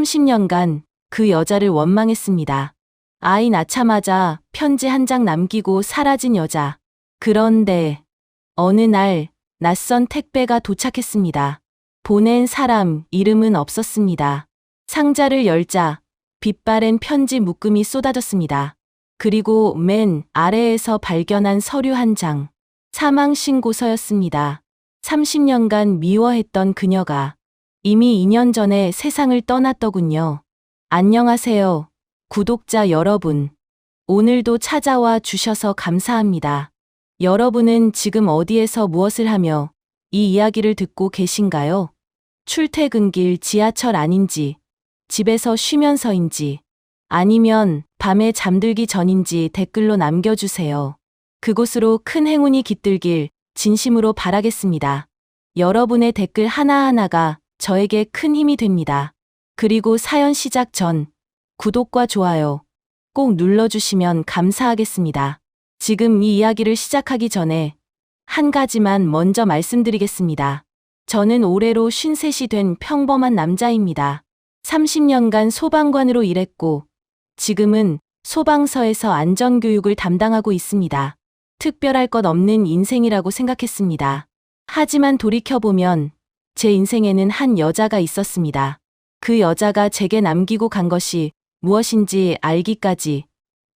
30년간 그 여자를 원망했습니다. 아이 낳자마자 편지 한 장 남기고 사라진 여자. 그런데 어느 날 낯선 택배가 도착했습니다. 보낸 사람 이름은 없었습니다. 상자를 열자 빛바랜 편지 묶음이 쏟아졌습니다. 그리고 맨 아래에서 발견한 서류 한 장. 사망 신고서였습니다. 30년간 미워했던 그녀가 이미 2년 전에 세상을 떠났더군요. 안녕하세요, 구독자 여러분. 오늘도 찾아와 주셔서 감사합니다. 여러분은 지금 어디에서 무엇을 하며 이 이야기를 듣고 계신가요? 출퇴근길 지하철 아닌지, 집에서 쉬면서인지, 아니면 밤에 잠들기 전인지 댓글로 남겨주세요. 그곳으로 큰 행운이 깃들길 진심으로 바라겠습니다. 여러분의 댓글 하나하나가 저에게 큰 힘이 됩니다. 그리고 사연 시작 전 구독과 좋아요 꼭 눌러주시면 감사하겠습니다. 지금 이 이야기를 시작하기 전에 한 가지만 먼저 말씀드리겠습니다. 저는 올해로 53이 된 평범한 남자입니다. 30년간 소방관으로 일했고 지금은 소방서에서 안전교육을 담당하고 있습니다. 특별할 것 없는 인생이라고 생각했습니다. 하지만 돌이켜보면 제 인생에는 한 여자가 있었습니다. 그 여자가 제게 남기고 간 것이 무엇인지 알기까지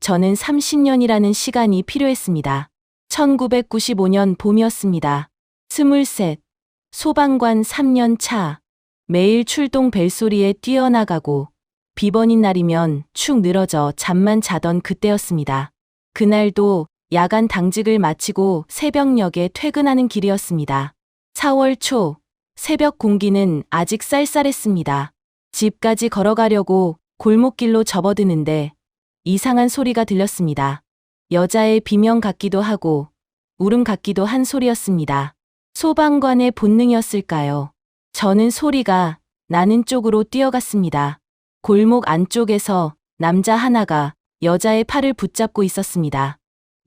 저는 30년이라는 시간이 필요했습니다. 1995년 봄이었습니다. 23, 소방관 3년 차. 매일 출동 벨소리에 뛰어나가고 비번인 날이면 축 늘어져 잠만 자던 그때였습니다. 그날도 야간 당직을 마치고 새벽녘에 퇴근하는 길이었습니다. 4월 초, 새벽 공기는 아직 쌀쌀했습니다. 집까지 걸어가려고 골목길로 접어드는데 이상한 소리가 들렸습니다. 여자의 비명 같기도 하고 울음 같기도 한 소리였습니다. 소방관의 본능이었을까요? 저는 소리가 나는 쪽으로 뛰어갔습니다. 골목 안쪽에서 남자 하나가 여자의 팔을 붙잡고 있었습니다.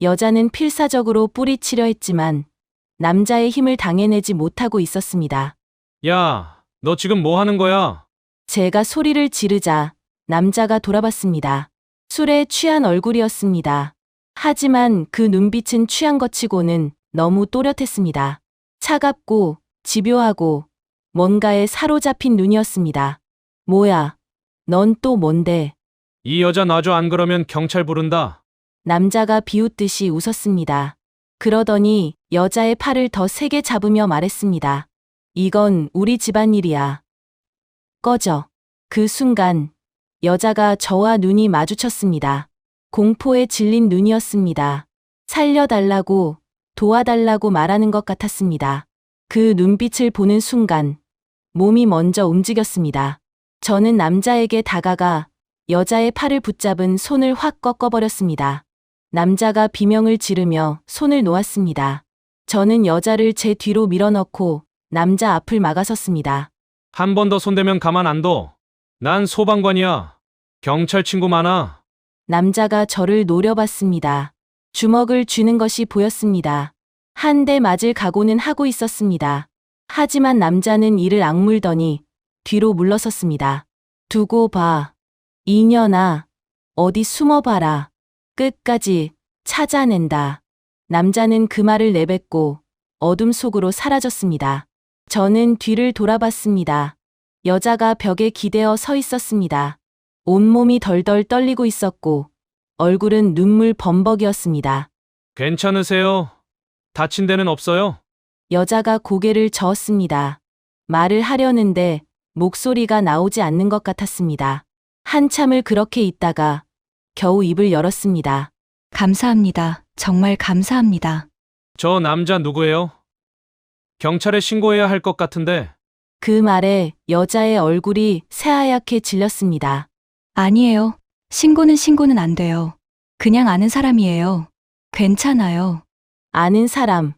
여자는 필사적으로 뿌리치려 했지만 남자의 힘을 당해내지 못하고 있었습니다. 야, 너 지금 뭐 하는 거야? 제가 소리를 지르자 남자가 돌아봤습니다. 술에 취한 얼굴이었습니다. 하지만 그 눈빛은 취한 것 치고는 너무 또렷했습니다. 차갑고 집요하고 뭔가에 사로잡힌 눈이었습니다. 뭐야, 넌 또 뭔데? 이 여자 놔줘, 안 그러면 경찰 부른다. 남자가 비웃듯이 웃었습니다. 그러더니 여자의 팔을 더 세게 잡으며 말했습니다. 이건 우리 집안일이야. 꺼져. 그 순간 여자가 저와 눈이 마주쳤습니다. 공포에 질린 눈이었습니다. 살려달라고, 도와달라고 말하는 것 같았습니다. 그 눈빛을 보는 순간 몸이 먼저 움직였습니다. 저는 남자에게 다가가 여자의 팔을 붙잡은 손을 확 꺾어버렸습니다. 남자가 비명을 지르며 손을 놓았습니다. 저는 여자를 제 뒤로 밀어넣고 남자 앞을 막아섰습니다. 한 번 더 손대면 가만 안 둬. 난 소방관이야. 경찰 친구 많아. 남자가 저를 노려봤습니다. 주먹을 쥐는 것이 보였습니다. 한 대 맞을 각오는 하고 있었습니다. 하지만 남자는 이를 악물더니 뒤로 물러섰습니다. 두고 봐. 이년아, 어디 숨어봐라. 끝까지 찾아낸다. 남자는 그 말을 내뱉고 어둠 속으로 사라졌습니다. 저는 뒤를 돌아봤습니다. 여자가 벽에 기대어 서 있었습니다. 온몸이 덜덜 떨리고 있었고 얼굴은 눈물 범벅이었습니다. 괜찮으세요? 다친 데는 없어요? 여자가 고개를 저었습니다. 말을 하려는데 목소리가 나오지 않는 것 같았습니다. 한참을 그렇게 있다가 겨우 입을 열었습니다. 감사합니다. 정말 감사합니다. 저 남자 누구예요? 경찰에 신고해야 할 것 같은데. 그 말에 여자의 얼굴이 새하얗게 질렸습니다. 아니에요. 신고는 안 돼요. 그냥 아는 사람이에요. 괜찮아요. 아는 사람.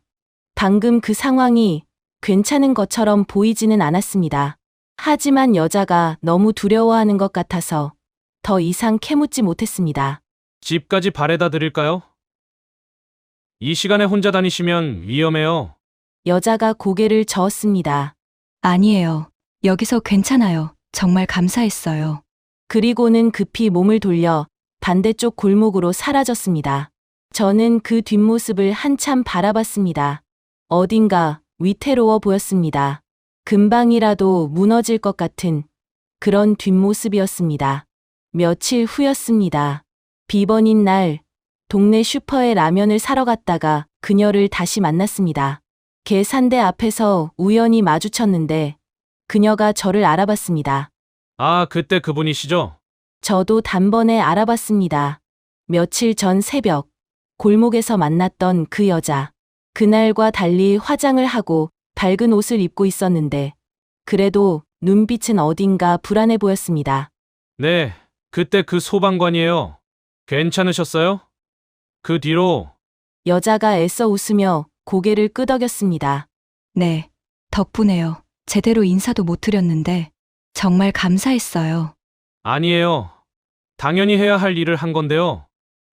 방금 그 상황이 괜찮은 것처럼 보이지는 않았습니다. 하지만 여자가 너무 두려워하는 것 같아서 더 이상 캐묻지 못했습니다. 집까지 바래다 드릴까요? 이 시간에 혼자 다니시면 위험해요. 여자가 고개를 저었습니다. 아니에요. 여기서 괜찮아요. 정말 감사했어요. 그리고는 급히 몸을 돌려 반대쪽 골목으로 사라졌습니다. 저는 그 뒷모습을 한참 바라봤습니다. 어딘가 위태로워 보였습니다. 금방이라도 무너질 것 같은 그런 뒷모습이었습니다. 며칠 후였습니다. 비번인 날 동네 슈퍼에 라면을 사러 갔다가 그녀를 다시 만났습니다. 계산대 앞에서 우연히 마주쳤는데 그녀가 저를 알아봤습니다. 아, 그때 그분이시죠? 저도 단번에 알아봤습니다. 며칠 전 새벽 골목에서 만났던 그 여자. 그날과 달리 화장을 하고 밝은 옷을 입고 있었는데 그래도 눈빛은 어딘가 불안해 보였습니다. 네, 그때 그 소방관이에요. 괜찮으셨어요? 그 뒤로 여자가 애써 웃으며 고개를 끄덕였습니다. 네, 덕분에요. 제대로 인사도 못 드렸는데 정말 감사했어요. 아니에요. 당연히 해야 할 일을 한 건데요.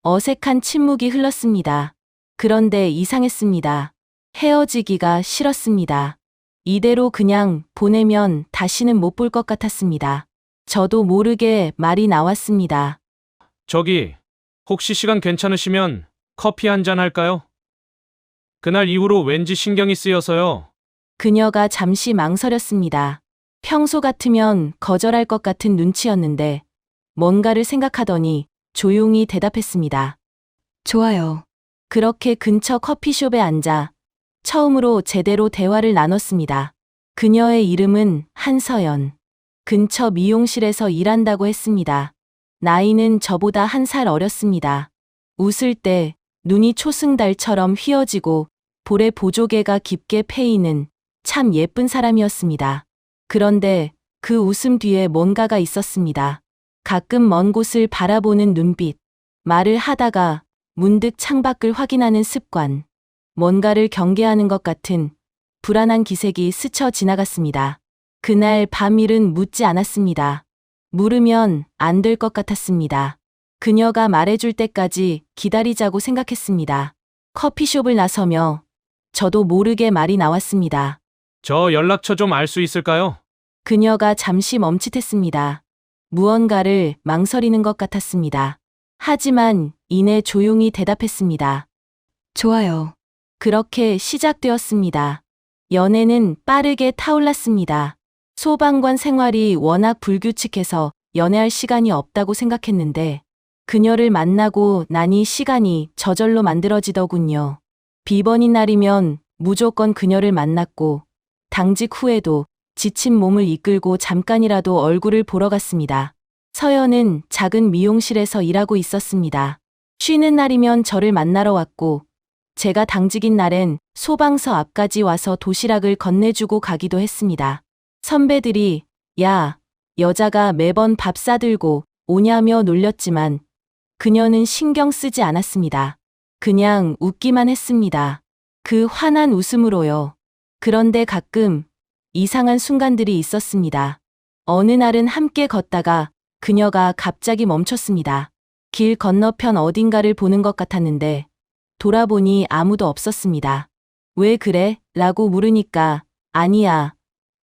어색한 침묵이 흘렀습니다. 그런데 이상했습니다. 헤어지기가 싫었습니다. 이대로 그냥 보내면 다시는 못 볼 것 같았습니다. 저도 모르게 말이 나왔습니다. 저기, 혹시 시간 괜찮으시면 커피 한 잔 할까요? 그날 이후로 왠지 신경이 쓰여서요. 그녀가 잠시 망설였습니다. 평소 같으면 거절할 것 같은 눈치였는데 뭔가를 생각하더니 조용히 대답했습니다. 좋아요. 그렇게 근처 커피숍에 앉아 처음으로 제대로 대화를 나눴습니다. 그녀의 이름은 한서연. 근처 미용실에서 일한다고 했습니다. 나이는 저보다 1살 어렸습니다. 웃을 때 눈이 초승달처럼 휘어지고 볼에 보조개가 깊게 패이는 참 예쁜 사람이었습니다. 그런데 그 웃음 뒤에 뭔가가 있었습니다. 가끔 먼 곳을 바라보는 눈빛, 말을 하다가 문득 창밖을 확인하는 습관, 뭔가를 경계하는 것 같은 불안한 기색이 스쳐 지나갔습니다. 그날 밤일은 묻지 않았습니다. 물으면 안 될 것 같았습니다. 그녀가 말해줄 때까지 기다리자고 생각했습니다. 커피숍을 나서며 저도 모르게 말이 나왔습니다. 저 연락처 좀 알 수 있을까요? 그녀가 잠시 멈칫했습니다. 무언가를 망설이는 것 같았습니다. 하지만 이내 조용히 대답했습니다. 좋아요. 그렇게 시작되었습니다. 연애는 빠르게 타올랐습니다. 소방관 생활이 워낙 불규칙해서 연애할 시간이 없다고 생각했는데 그녀를 만나고 나니 시간이 저절로 만들어지더군요. 비번인 날이면 무조건 그녀를 만났고 당직 후에도 지친 몸을 이끌고 잠깐이라도 얼굴을 보러 갔습니다. 서연은 작은 미용실에서 일하고 있었습니다. 쉬는 날이면 저를 만나러 왔고 제가 당직인 날엔 소방서 앞까지 와서 도시락을 건네주고 가기도 했습니다. 선배들이 야, 여자가 매번 밥 싸들고 오냐며 놀렸지만 그녀는 신경 쓰지 않았습니다. 그냥 웃기만 했습니다. 그 환한 웃음으로요. 그런데 가끔 이상한 순간들이 있었습니다. 어느 날은 함께 걷다가 그녀가 갑자기 멈췄습니다. 길 건너편 어딘가를 보는 것 같았는데 돌아보니 아무도 없었습니다. 왜 그래? 라고 물으니까 아니야,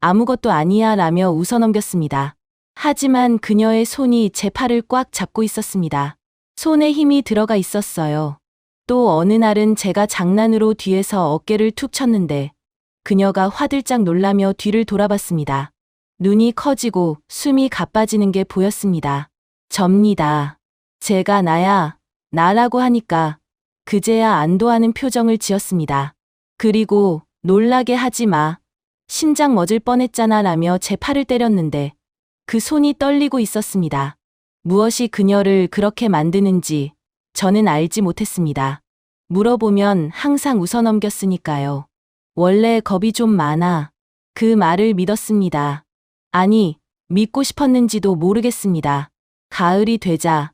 아무것도 아니야 라며 웃어넘겼습니다. 하지만 그녀의 손이 제 팔을 꽉 잡고 있었습니다. 손에 힘이 들어가 있었어요. 또 어느 날은 제가 장난으로 뒤에서 어깨를 툭 쳤는데 그녀가 화들짝 놀라며 뒤를 돌아봤습니다. 눈이 커지고 숨이 가빠지는 게 보였습니다. 접니다. 제가 나라고 하니까 그제야 안도하는 표정을 지었습니다. 그리고 놀라게 하지 마. 심장 멎을 뻔했잖아 라며 제 팔을 때렸는데 그 손이 떨리고 있었습니다. 무엇이 그녀를 그렇게 만드는지 저는 알지 못했습니다. 물어보면 항상 웃어넘겼으니까요. 원래 겁이 좀 많아. 그 말을 믿었습니다. 아니, 믿고 싶었는지도 모르겠습니다. 가을이 되자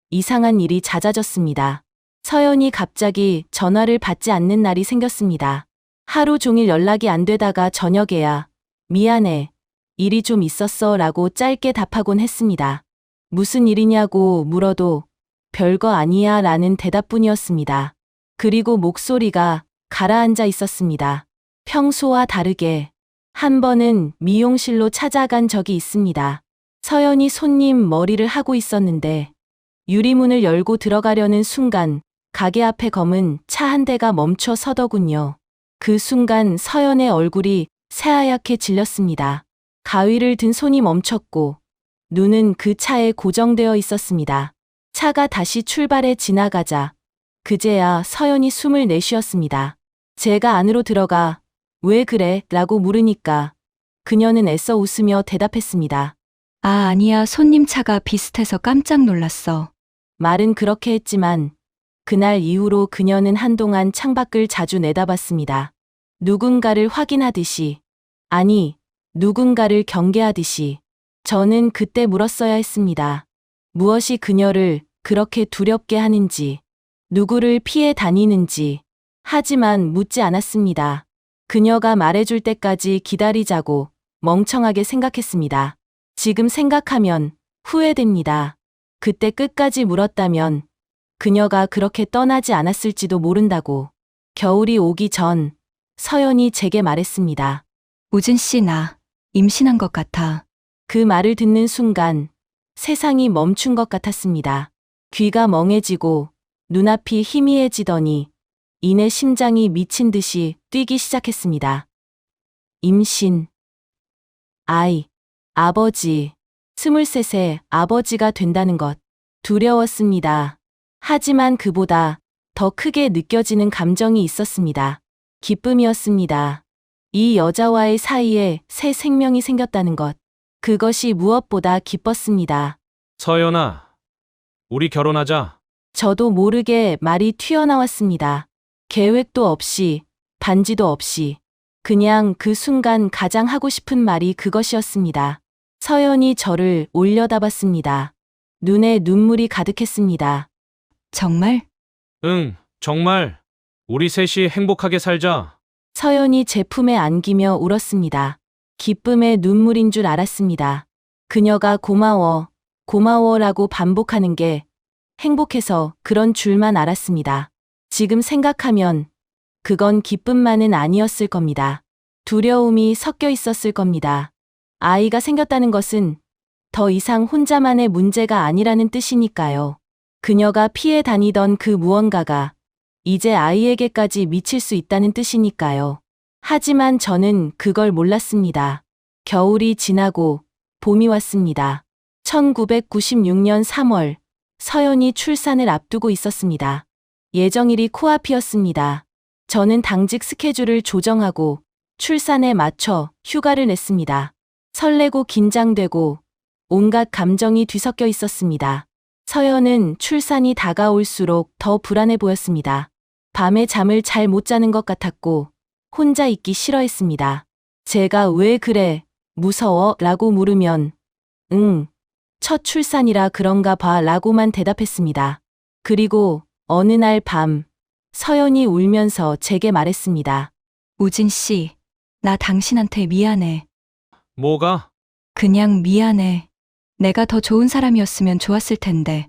이상한 일이 잦아졌습니다. 서연이 갑자기 전화를 받지 않는 날이 생겼습니다. 하루 종일 연락이 안 되다가 저녁에야 미안해. 일이 좀 있었어 라고 짧게 답하곤 했습니다. 무슨 일이냐고 물어도 별거 아니야 라는 대답뿐이었습니다. 그리고 목소리가 가라앉아 있었습니다. 평소와 다르게 한 번은 미용실로 찾아간 적이 있습니다. 서연이 손님 머리를 하고 있었는데 유리문을 열고 들어가려는 순간 가게 앞에 검은 차 한 대가 멈춰 서더군요. 그 순간 서연의 얼굴이 새하얗게 질렸습니다. 가위를 든 손이 멈췄고 눈은 그 차에 고정되어 있었습니다. 차가 다시 출발해 지나가자 그제야 서연이 숨을 내쉬었습니다. 제가 안으로 들어가 왜 그래? 라고 물으니까 그녀는 애써 웃으며 대답했습니다. 아, 아니야. 손님 차가 비슷해서 깜짝 놀랐어. 말은 그렇게 했지만 그날 이후로 그녀는 한동안 창밖을 자주 내다봤습니다. 누군가를 확인하듯이, 아니, 누군가를 경계하듯이. 저는 그때 물었어야 했습니다. 무엇이 그녀를 그렇게 두렵게 하는지, 누구를 피해 다니는지. 하지만 묻지 않았습니다. 그녀가 말해줄 때까지 기다리자고 멍청하게 생각했습니다. 지금 생각하면 후회됩니다. 그때 끝까지 물었다면 그녀가 그렇게 떠나지 않았을지도 모른다고. 겨울이 오기 전 서연이 제게 말했습니다. 우진 씨, 나 임신한 것 같아. 그 말을 듣는 순간 세상이 멈춘 것 같았습니다. 귀가 멍해지고 눈앞이 희미해지더니 이내 심장이 미친 듯이 뛰기 시작했습니다. 임신. 아이. 아버지. 23세 아버지가 된다는 것. 두려웠습니다. 하지만 그보다 더 크게 느껴지는 감정이 있었습니다. 기쁨이었습니다. 이 여자와의 사이에 새 생명이 생겼다는 것. 그것이 무엇보다 기뻤습니다. 서연아, 우리 결혼하자. 저도 모르게 말이 튀어나왔습니다. 계획도 없이, 반지도 없이. 그냥 그 순간 가장 하고 싶은 말이 그것이었습니다. 서연이 저를 올려다봤습니다. 눈에 눈물이 가득했습니다. 정말? 응, 정말. 우리 셋이 행복하게 살자. 서연이 제 품에 안기며 울었습니다. 기쁨의 눈물인 줄 알았습니다. 그녀가 고마워, 고마워라고 반복하는 게 행복해서 그런 줄만 알았습니다. 지금 생각하면 그건 기쁨만은 아니었을 겁니다. 두려움이 섞여 있었을 겁니다. 아이가 생겼다는 것은 더 이상 혼자만의 문제가 아니라는 뜻이니까요. 그녀가 피해 다니던 그 무언가가 이제 아이에게까지 미칠 수 있다는 뜻이니까요. 하지만 저는 그걸 몰랐습니다. 겨울이 지나고 봄이 왔습니다. 1996년 3월, 서연이 출산을 앞두고 있었습니다. 예정일이 코앞이었습니다. 저는 당직 스케줄을 조정하고 출산에 맞춰 휴가를 냈습니다. 설레고 긴장되고 온갖 감정이 뒤섞여 있었습니다. 서연은 출산이 다가올수록 더 불안해 보였습니다. 밤에 잠을 잘 못 자는 것 같았고 혼자 있기 싫어했습니다. 제가 왜 그래? 무서워? 라고 물으면 첫 출산이라 그런가 봐 라고만 대답했습니다. 그리고 어느 날 밤 서연이 울면서 제게 말했습니다. 우진 씨, 나 당신한테 미안해. 뭐가? 그냥 미안해. 내가 더 좋은 사람이었으면 좋았을 텐데.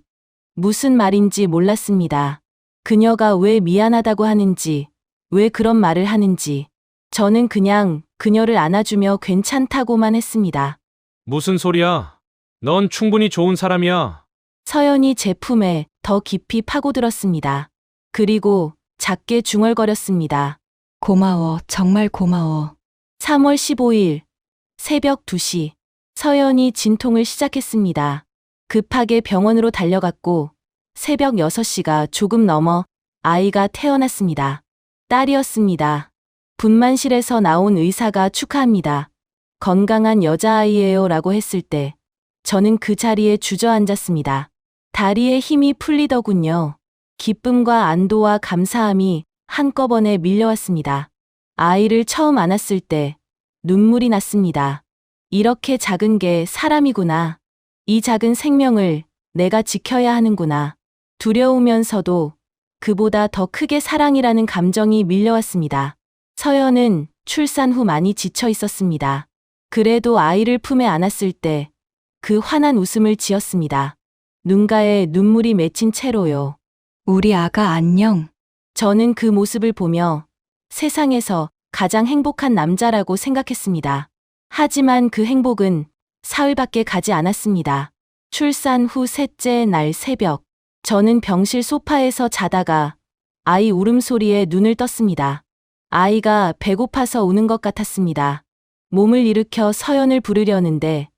무슨 말인지 몰랐습니다. 그녀가 왜 미안하다고 하는지, 왜 그런 말을 하는지. 저는 그냥 그녀를 안아주며 괜찮다고만 했습니다. 무슨 소리야? 넌 충분히 좋은 사람이야. 서연이 제 품에 더 깊이 파고들었습니다. 그리고 작게 중얼거렸습니다. 고마워, 정말 고마워. 3월 15일 새벽 2시 서연이 진통을 시작했습니다. 급하게 병원으로 달려갔고 새벽 6시가 조금 넘어 아이가 태어났습니다. 딸이었습니다. 분만실에서 나온 의사가 축하합니다. 건강한 여자아이예요 라고 했을 때 저는 그 자리에 주저앉았습니다. 다리에 힘이 풀리더군요. 기쁨과 안도와 감사함이 한꺼번에 밀려왔습니다. 아이를 처음 안았을 때 눈물이 났습니다. 이렇게 작은 게 사람이구나. 이 작은 생명을 내가 지켜야 하는구나. 두려우면서도 그보다 더 크게 사랑이라는 감정이 밀려왔습니다. 서연은 출산 후 많이 지쳐 있었습니다. 그래도 아이를 품에 안았을 때 그 환한 웃음을 지었습니다. 눈가에 눈물이 맺힌 채로요. 우리 아가 안녕. 저는 그 모습을 보며 세상에서 가장 행복한 남자라고 생각했습니다. 하지만 그 행복은 사흘밖에 가지 않았습니다. 출산 후 셋째 날 새벽, 저는 병실 소파에서 자다가 아이 울음소리에 눈을 떴습니다. 아이가 배고파서 우는 것 같았습니다. 몸을 일으켜 서연을 부르려는데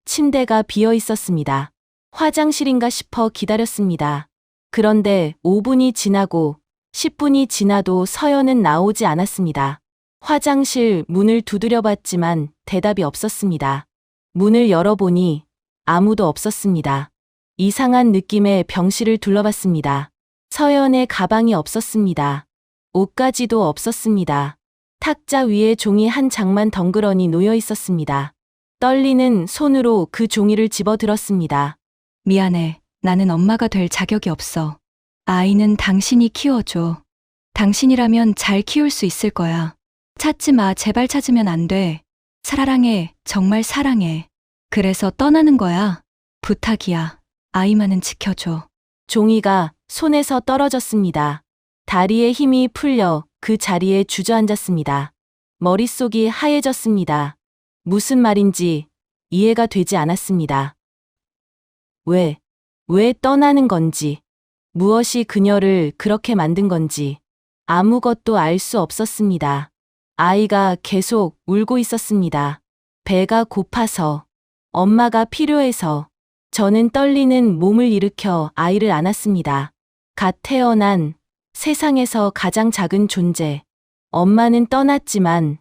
침대가 비어 있었습니다. 화장실인가 싶어 기다렸습니다. 그런데 5분이 지나고 10분이 지나도 서연은 나오지 않았습니다. 화장실 문을 두드려 봤지만 대답이 없었습니다. 문을 열어보니 아무도 없었습니다. 이상한 느낌에 병실을 둘러봤습니다. 서연의 가방이 없었습니다. 옷가지도 없었습니다. 탁자 위에 종이 한 장만 덩그러니 놓여 있었습니다. 떨리는 손으로 그 종이를 집어들었습니다. 미안해. 나는 엄마가 될 자격이 없어. 아이는 당신이 키워줘. 당신이라면 잘 키울 수 있을 거야. 찾지 마. 제발 찾으면 안 돼. 사랑해. 정말 사랑해. 그래서 떠나는 거야. 부탁이야. 아이만은 지켜줘. 종이가 손에서 떨어졌습니다. 다리에 힘이 풀려 그 자리에 주저앉았습니다. 머릿속이 하얘졌습니다. 무슨 말인지 이해가 되지 않았습니다. 왜 떠나는 건지, 무엇이 그녀를 그렇게 만든 건지 아무것도 알 수 없었습니다. 아이가 계속 울고 있었습니다. 배가 고파서, 엄마가 필요해서. 저는 떨리는 몸을 일으켜 아이를 안았습니다. 갓 태어난 세상에서 가장 작은 존재. 엄마는 떠났지만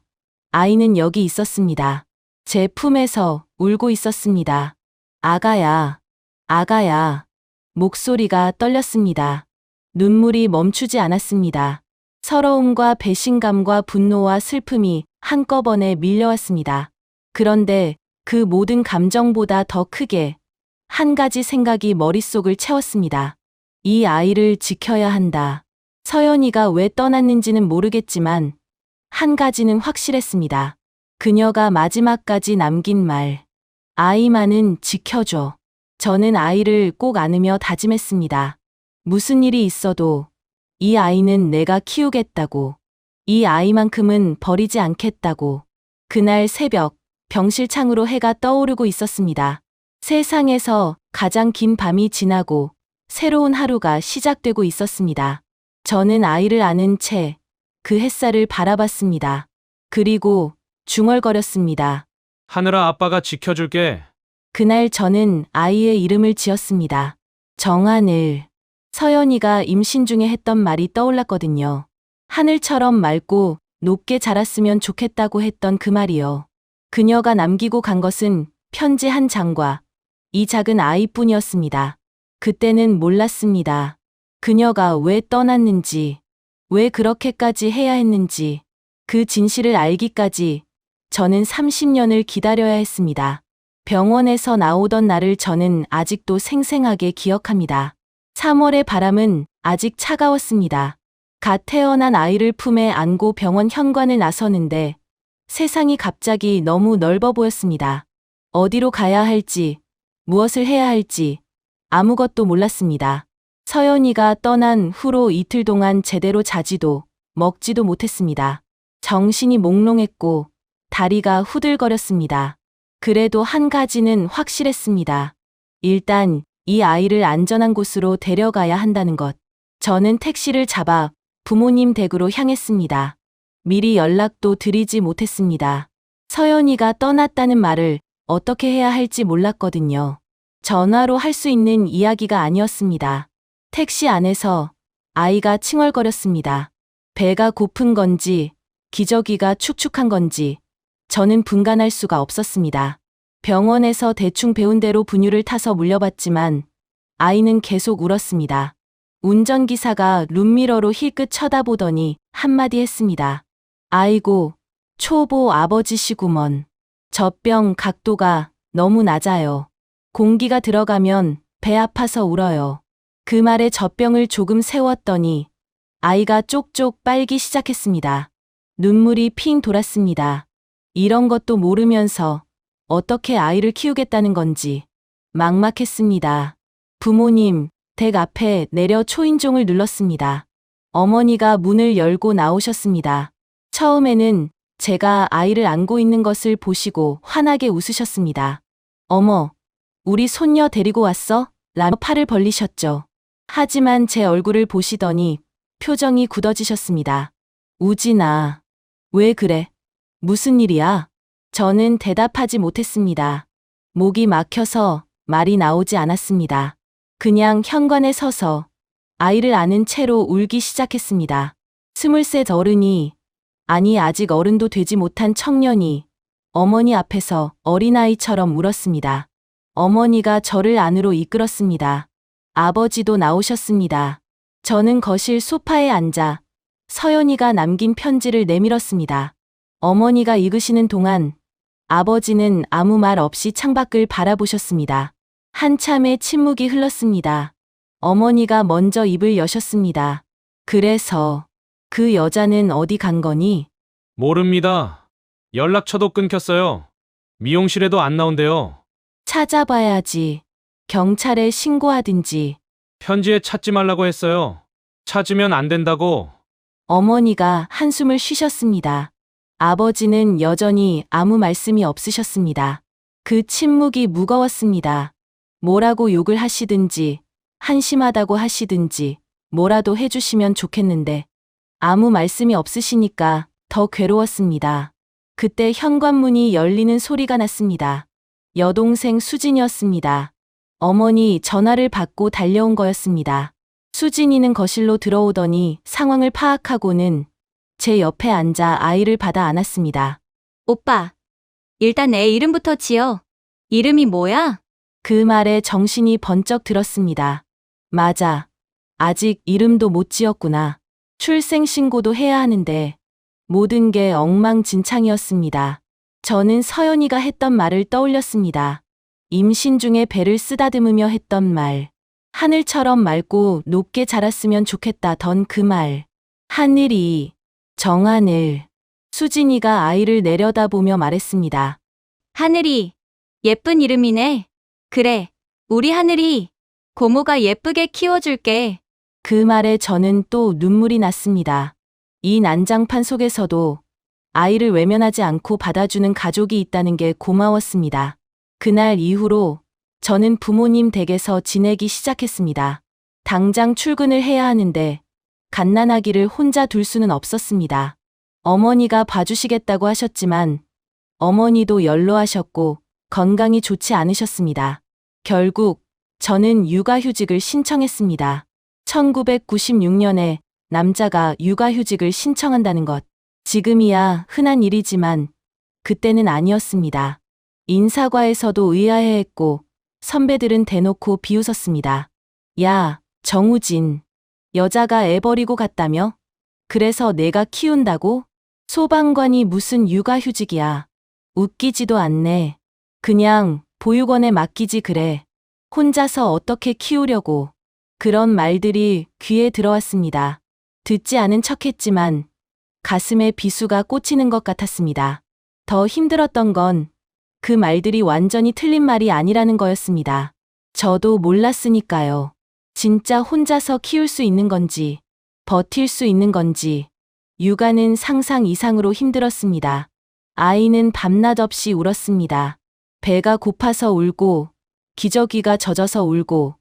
아이는 여기 있었습니다. 제 품에서 울고 있었습니다. 아가야, 아가야. 목소리가 떨렸습니다. 눈물이 멈추지 않았습니다. 서러움과 배신감과 분노와 슬픔이 한꺼번에 밀려왔습니다. 그런데 그 모든 감정보다 더 크게 한 가지 생각이 머릿속을 채웠습니다. 이 아이를 지켜야 한다. 서연이가 왜 떠났는지는 모르겠지만 한 가지는 확실했습니다. 그녀가 마지막까지 남긴 말. 아이만은 지켜줘. 저는 아이를 꼭 안으며 다짐했습니다. 무슨 일이 있어도 이 아이는 내가 키우겠다고. 이 아이만큼은 버리지 않겠다고. 그날 새벽, 병실 창으로 해가 떠오르고 있었습니다. 세상에서 가장 긴 밤이 지나고 새로운 하루가 시작되고 있었습니다. 저는 아이를 안은 채 그 햇살을 바라봤습니다. 그리고 중얼거렸습니다. 하늘아, 아빠가 지켜줄게. 그날 저는 아이의 이름을 지었습니다. 정하늘. 서연이가 임신 중에 했던 말이 떠올랐거든요. 하늘처럼 맑고 높게 자랐으면 좋겠다고 했던 그 말이요. 그녀가 남기고 간 것은 편지 한 장과 이 작은 아이뿐이었습니다. 그때는 몰랐습니다. 그녀가 왜 떠났는지, 왜 그렇게까지 해야 했는지, 그 진실을 알기까지 저는 30년을 기다려야 했습니다. 병원에서 나오던 날을 저는 아직도 생생하게 기억합니다. 3월의 바람은 아직 차가웠습니다. 갓 태어난 아이를 품에 안고 병원 현관을 나서는데 세상이 갑자기 너무 넓어 보였습니다. 어디로 가야 할지, 무엇을 해야 할지 아무것도 몰랐습니다. 서연이가 떠난 후로 이틀 동안 제대로 자지도 먹지도 못했습니다. 정신이 몽롱했고 다리가 후들거렸습니다. 그래도 한 가지는 확실했습니다. 일단 이 아이를 안전한 곳으로 데려가야 한다는 것. 저는 택시를 잡아 부모님 댁으로 향했습니다. 미리 연락도 드리지 못했습니다. 서연이가 떠났다는 말을 어떻게 해야 할지 몰랐거든요. 전화로 할 수 있는 이야기가 아니었습니다. 택시 안에서 아이가 칭얼거렸습니다. 배가 고픈 건지 기저귀가 축축한 건지 저는 분간할 수가 없었습니다. 병원에서 대충 배운 대로 분유를 타서 물려봤지만 아이는 계속 울었습니다. 운전기사가 룸미러로 힐끗 쳐다보더니 한마디 했습니다. 아이고, 초보 아버지시구먼. 젖병 각도가 너무 낮아요. 공기가 들어가면 배 아파서 울어요. 그 말에 젖병을 조금 세웠더니 아이가 쪽쪽 빨기 시작했습니다. 눈물이 핑 돌았습니다. 이런 것도 모르면서 어떻게 아이를 키우겠다는 건지 막막했습니다. 부모님, 댁 앞에 내려 초인종을 눌렀습니다. 어머니가 문을 열고 나오셨습니다. 처음에는 제가 아이를 안고 있는 것을 보시고 환하게 웃으셨습니다. 어머, 우리 손녀 데리고 왔어? 라며 팔을 벌리셨죠. 하지만 제 얼굴을 보시더니 표정이 굳어지셨습니다. 우진아, 왜 그래? 무슨 일이야? 저는 대답하지 못했습니다. 목이 막혀서 말이 나오지 않았습니다. 그냥 현관에 서서 아이를 안은 채로 울기 시작했습니다. 23 어른이, 아니 아직 어른도 되지 못한 청년이 어머니 앞에서 어린아이처럼 울었습니다. 어머니가 저를 안으로 이끌었습니다. 아버지도 나오셨습니다. 저는 거실 소파에 앉아 서연이가 남긴 편지를 내밀었습니다. 어머니가 읽으시는 동안 아버지는 아무 말 없이 창밖을 바라보셨습니다. 한참의 침묵이 흘렀습니다. 어머니가 먼저 입을 여셨습니다. 그래서 그 여자는 어디 간 거니? 모릅니다. 연락처도 끊겼어요. 미용실에도 안 나온대요. 찾아봐야지. 경찰에 신고하든지. 편지에 찾지 말라고 했어요. 찾으면 안 된다고. 어머니가 한숨을 쉬셨습니다. 아버지는 여전히 아무 말씀이 없으셨습니다. 그 침묵이 무거웠습니다. 뭐라고 욕을 하시든지, 한심하다고 하시든지, 뭐라도 해주시면 좋겠는데, 아무 말씀이 없으시니까 더 괴로웠습니다. 그때 현관문이 열리는 소리가 났습니다. 여동생 수진이었습니다. 어머니 전화를 받고 달려온 거였습니다. 수진이는 거실로 들어오더니 상황을 파악하고는 제 옆에 앉아 아이를 받아 안았습니다. 오빠, 일단 애 이름부터 지어. 이름이 뭐야? 그 말에 정신이 번쩍 들었습니다. 맞아. 아직 이름도 못 지었구나. 출생신고도 해야 하는데 모든 게 엉망진창이었습니다. 저는 서연이가 했던 말을 떠올렸습니다. 임신 중에 배를 쓰다듬으며 했던 말. 하늘처럼 맑고 높게 자랐으면 좋겠다던 그 말. 하늘이, 정하늘. 수진이가 아이를 내려다보며 말했습니다. 하늘이, 예쁜 이름이네. 그래, 우리 하늘이 고모가 예쁘게 키워줄게. 그 말에 저는 또 눈물이 났습니다. 이 난장판 속에서도 아이를 외면하지 않고 받아주는 가족이 있다는 게 고마웠습니다. 그날 이후로 저는 부모님 댁에서 지내기 시작했습니다. 당장 출근을 해야 하는데 갓난아기를 혼자 둘 수는 없었습니다. 어머니가 봐주시겠다고 하셨지만 어머니도 연로하셨고 건강이 좋지 않으셨습니다. 결국 저는 육아휴직을 신청했습니다. 1996년에 남자가 육아휴직을 신청한다는 것. 지금이야 흔한 일이지만 그때는 아니었습니다. 인사과에서도 의아해했고 선배들은 대놓고 비웃었습니다. 야, 정우진. 여자가 애 버리고 갔다며? 그래서 내가 키운다고? 소방관이 무슨 육아휴직이야. 웃기지도 않네. 그냥 보육원에 맡기지 그래. 혼자서 어떻게 키우려고. 그런 말들이 귀에 들어왔습니다. 듣지 않은 척했지만 가슴에 비수가 꽂히는 것 같았습니다. 더 힘들었던 건 그 말들이 완전히 틀린 말이 아니라는 거였습니다. 저도 몰랐으니까요. 진짜 혼자서 키울 수 있는 건지, 버틸 수 있는 건지, 육아는 상상 이상으로 힘들었습니다. 아이는 밤낮 없이 울었습니다. 배가 고파서 울고, 기저귀가 젖어서 울고,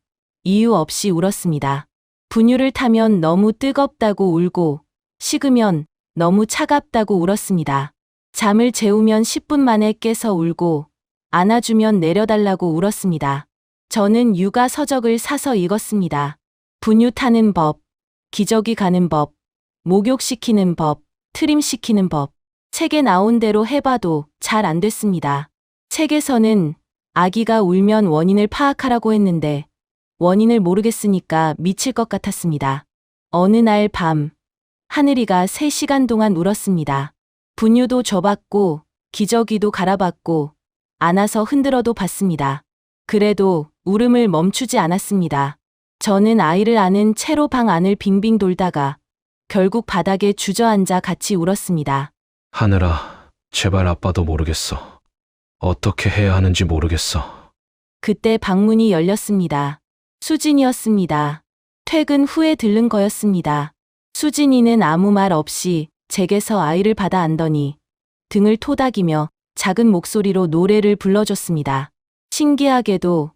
이유 없이 울었습니다. 분유를 타면 너무 뜨겁다고 울고, 식으면 너무 차갑다고 울었습니다. 잠을 재우면 10분 만에 깨서 울고, 안아주면 내려달라고 울었습니다. 저는 육아 서적을 사서 읽었습니다. 분유 타는 법, 기저귀 가는 법, 목욕시키는 법, 트림시키는 법. 책에 나온 대로 해봐도 잘 안 됐습니다. 책에서는 아기가 울면 원인을 파악하라고 했는데 원인을 모르겠으니까 미칠 것 같았습니다. 어느 날 밤, 하늘이가 3시간 동안 울었습니다. 분유도 줘봤고 기저귀도 갈아봤고 안아서 흔들어도 봤습니다. 그래도 울음을 멈추지 않았습니다. 저는 아이를 안은 채로 방 안을 빙빙 돌다가 결국 바닥에 주저앉아 같이 울었습니다. 하늘아, 제발 아빠도 모르겠어. 어떻게 해야 하는지 모르겠어. 그때 방문이 열렸습니다. 수진이었습니다. 퇴근 후에 들른 거였습니다. 수진이는 아무 말 없이 제게서 아이를 받아 안더니 등을 토닥이며 작은 목소리로 노래를 불러줬습니다. 신기하게도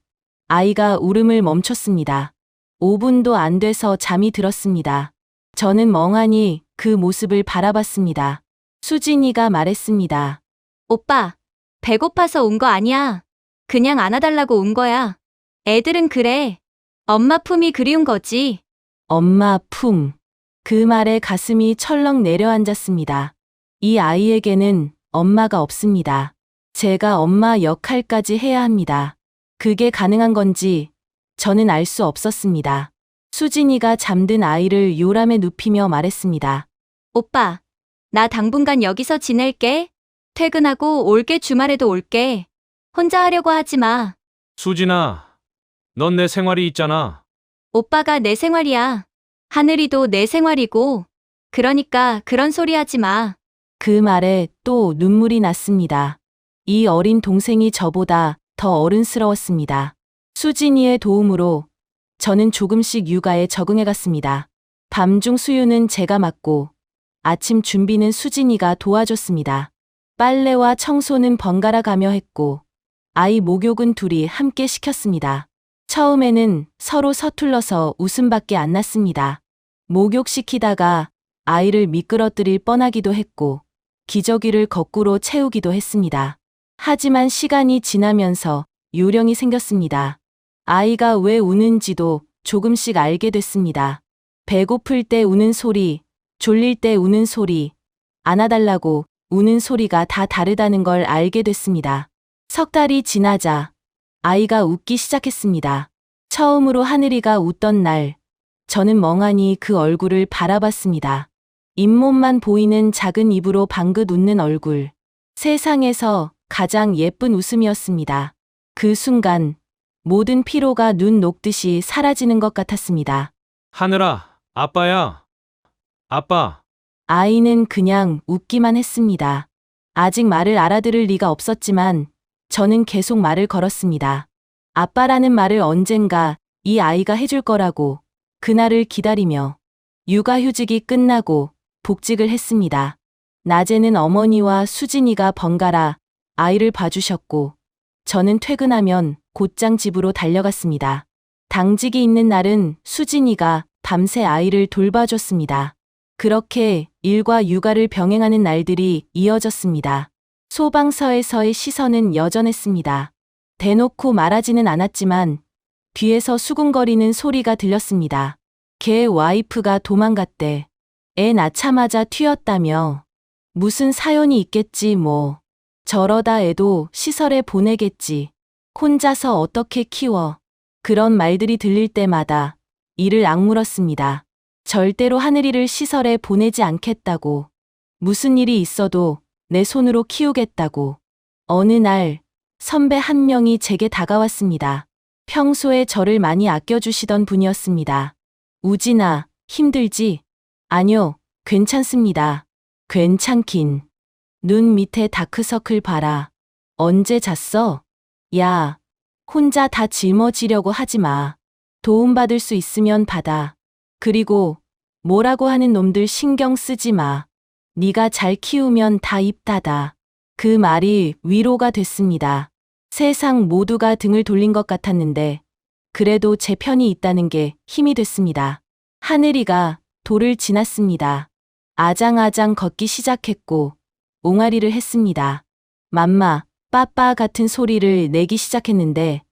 아이가 울음을 멈췄습니다. 5분도 안 돼서 잠이 들었습니다. 저는 멍하니 그 모습을 바라봤습니다. 수진이가 말했습니다. 오빠, 배고파서 온 거 아니야. 그냥 안아달라고 온 거야. 애들은 그래. 엄마 품이 그리운 거지. 엄마 품. 그 말에 가슴이 철렁 내려앉았습니다. 이 아이에게는 엄마가 없습니다. 제가 엄마 역할까지 해야 합니다. 그게 가능한 건지 저는 알 수 없었습니다. 수진이가 잠든 아이를 요람에 눕히며 말했습니다. 오빠, 나 당분간 여기서 지낼게. 퇴근하고 올게 주말에도 올게. 혼자 하려고 하지 마. 수진아, 넌 내 생활이 있잖아. 오빠가 내 생활이야. 하늘이도 내 생활이고. 그러니까 그런 소리 하지 마. 그 말에 또 눈물이 났습니다. 이 어린 동생이 저보다 더 어른스러웠습니다. 수진이의 도움으로 저는 조금씩 육아에 적응해 갔습니다. 밤중 수유는 제가 맡고 아침 준비는 수진이가 도와줬습니다. 빨래와 청소는 번갈아 가며 했고 아이 목욕은 둘이 함께 시켰습니다. 처음에는 서로 서툴러서 웃음밖에 안 났습니다. 목욕시키다가 아이를 미끄러뜨릴 뻔하기도 했고 기저귀를 거꾸로 채우기도 했습니다. 하지만 시간이 지나면서 요령이 생겼습니다. 아이가 왜 우는지도 조금씩 알게 됐습니다. 배고플 때 우는 소리, 졸릴 때 우는 소리, 안아달라고 우는 소리가 다 다르다는 걸 알게 됐습니다. 석 달이 지나자 아이가 웃기 시작했습니다. 처음으로 하늘이가 웃던 날, 저는 멍하니 그 얼굴을 바라봤습니다. 잇몸만 보이는 작은 입으로 방긋 웃는 얼굴. 세상에서 가장 예쁜 웃음이었습니다. 그 순간 모든 피로가 눈 녹듯이 사라지는 것 같았습니다. 하늘아, 아빠야. 아빠. 아이는 그냥 웃기만 했습니다. 아직 말을 알아들을 리가 없었지만 저는 계속 말을 걸었습니다. 아빠라는 말을 언젠가 이 아이가 해줄 거라고 그날을 기다리며 육아휴직이 끝나고 복직을 했습니다. 낮에는 어머니와 수진이가 번갈아 아이를 봐주셨고 저는 퇴근하면 곧장 집으로 달려갔습니다. 당직이 있는 날은 수진이가 밤새 아이를 돌봐줬습니다. 그렇게 일과 육아를 병행하는 날들이 이어졌습니다. 소방서에서의 시선은 여전했습니다. 대놓고 말하지는 않았지만 뒤에서 수군거리는 소리가 들렸습니다. 걔 와이프가 도망갔대. 애 낳자마자 튀었다며. 무슨 사연이 있겠지 뭐. 저러다 애도 시설에 보내겠지. 혼자서 어떻게 키워. 그런 말들이 들릴 때마다 이를 악물었습니다. 절대로 하늘이를 시설에 보내지 않겠다고. 무슨 일이 있어도 내 손으로 키우겠다고. 어느 날 선배 한 명이 제게 다가왔습니다. 평소에 저를 많이 아껴주시던 분이었습니다. 우진아, 힘들지? 아니요, 괜찮습니다. 괜찮긴. 눈 밑에 다크서클 봐라. 언제 잤어? 야, 혼자 다 짊어지려고 하지 마. 도움받을 수 있으면 받아. 그리고 뭐라고 하는 놈들 신경 쓰지 마. 네가 잘 키우면 다 입 닫아. 그 말이 위로가 됐습니다. 세상 모두가 등을 돌린 것 같았는데 그래도 제 편이 있다는 게 힘이 됐습니다. 하늘이가 돌을 지났습니다. 아장아장 걷기 시작했고 옹알이를 했습니다. 맘마, 빠빠 같은 소리를 내기 시작했는데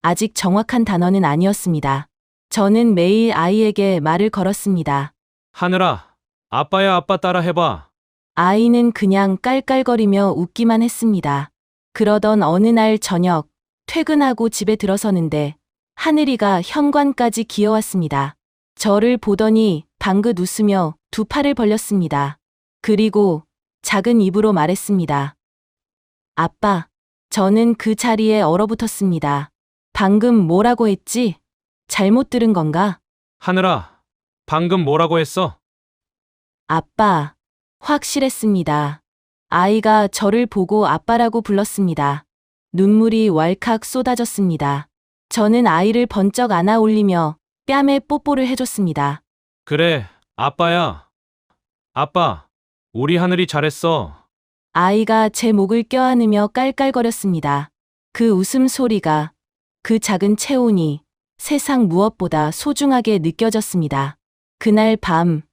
아직 정확한 단어는 아니었습니다. 저는 매일 아이에게 말을 걸었습니다. 하늘아, 아빠야 아빠 따라 해봐. 아이는 그냥 깔깔거리며 웃기만 했습니다. 그러던 어느 날 저녁, 퇴근하고 집에 들어서는데 하늘이가 현관까지 기어왔습니다. 저를 보더니 방긋 웃으며 두 팔을 벌렸습니다. 그리고 작은 입으로 말했습니다. 아빠, 저는 그 자리에 얼어붙었습니다. 방금 뭐라고 했지? 잘못 들은 건가? 하늘아, 방금 뭐라고 했어? 아빠, 확실했습니다. 아이가 저를 보고 아빠라고 불렀습니다. 눈물이 왈칵 쏟아졌습니다. 저는 아이를 번쩍 안아 올리며 뺨에 뽀뽀를 해줬습니다. 그래, 아빠야. 아빠, 우리 하늘이 잘했어. 아이가 제 목을 껴안으며 깔깔거렸습니다. 그 웃음소리가, 그 작은 체온이 세상 무엇보다 소중하게 느껴졌습니다. 그날 밤,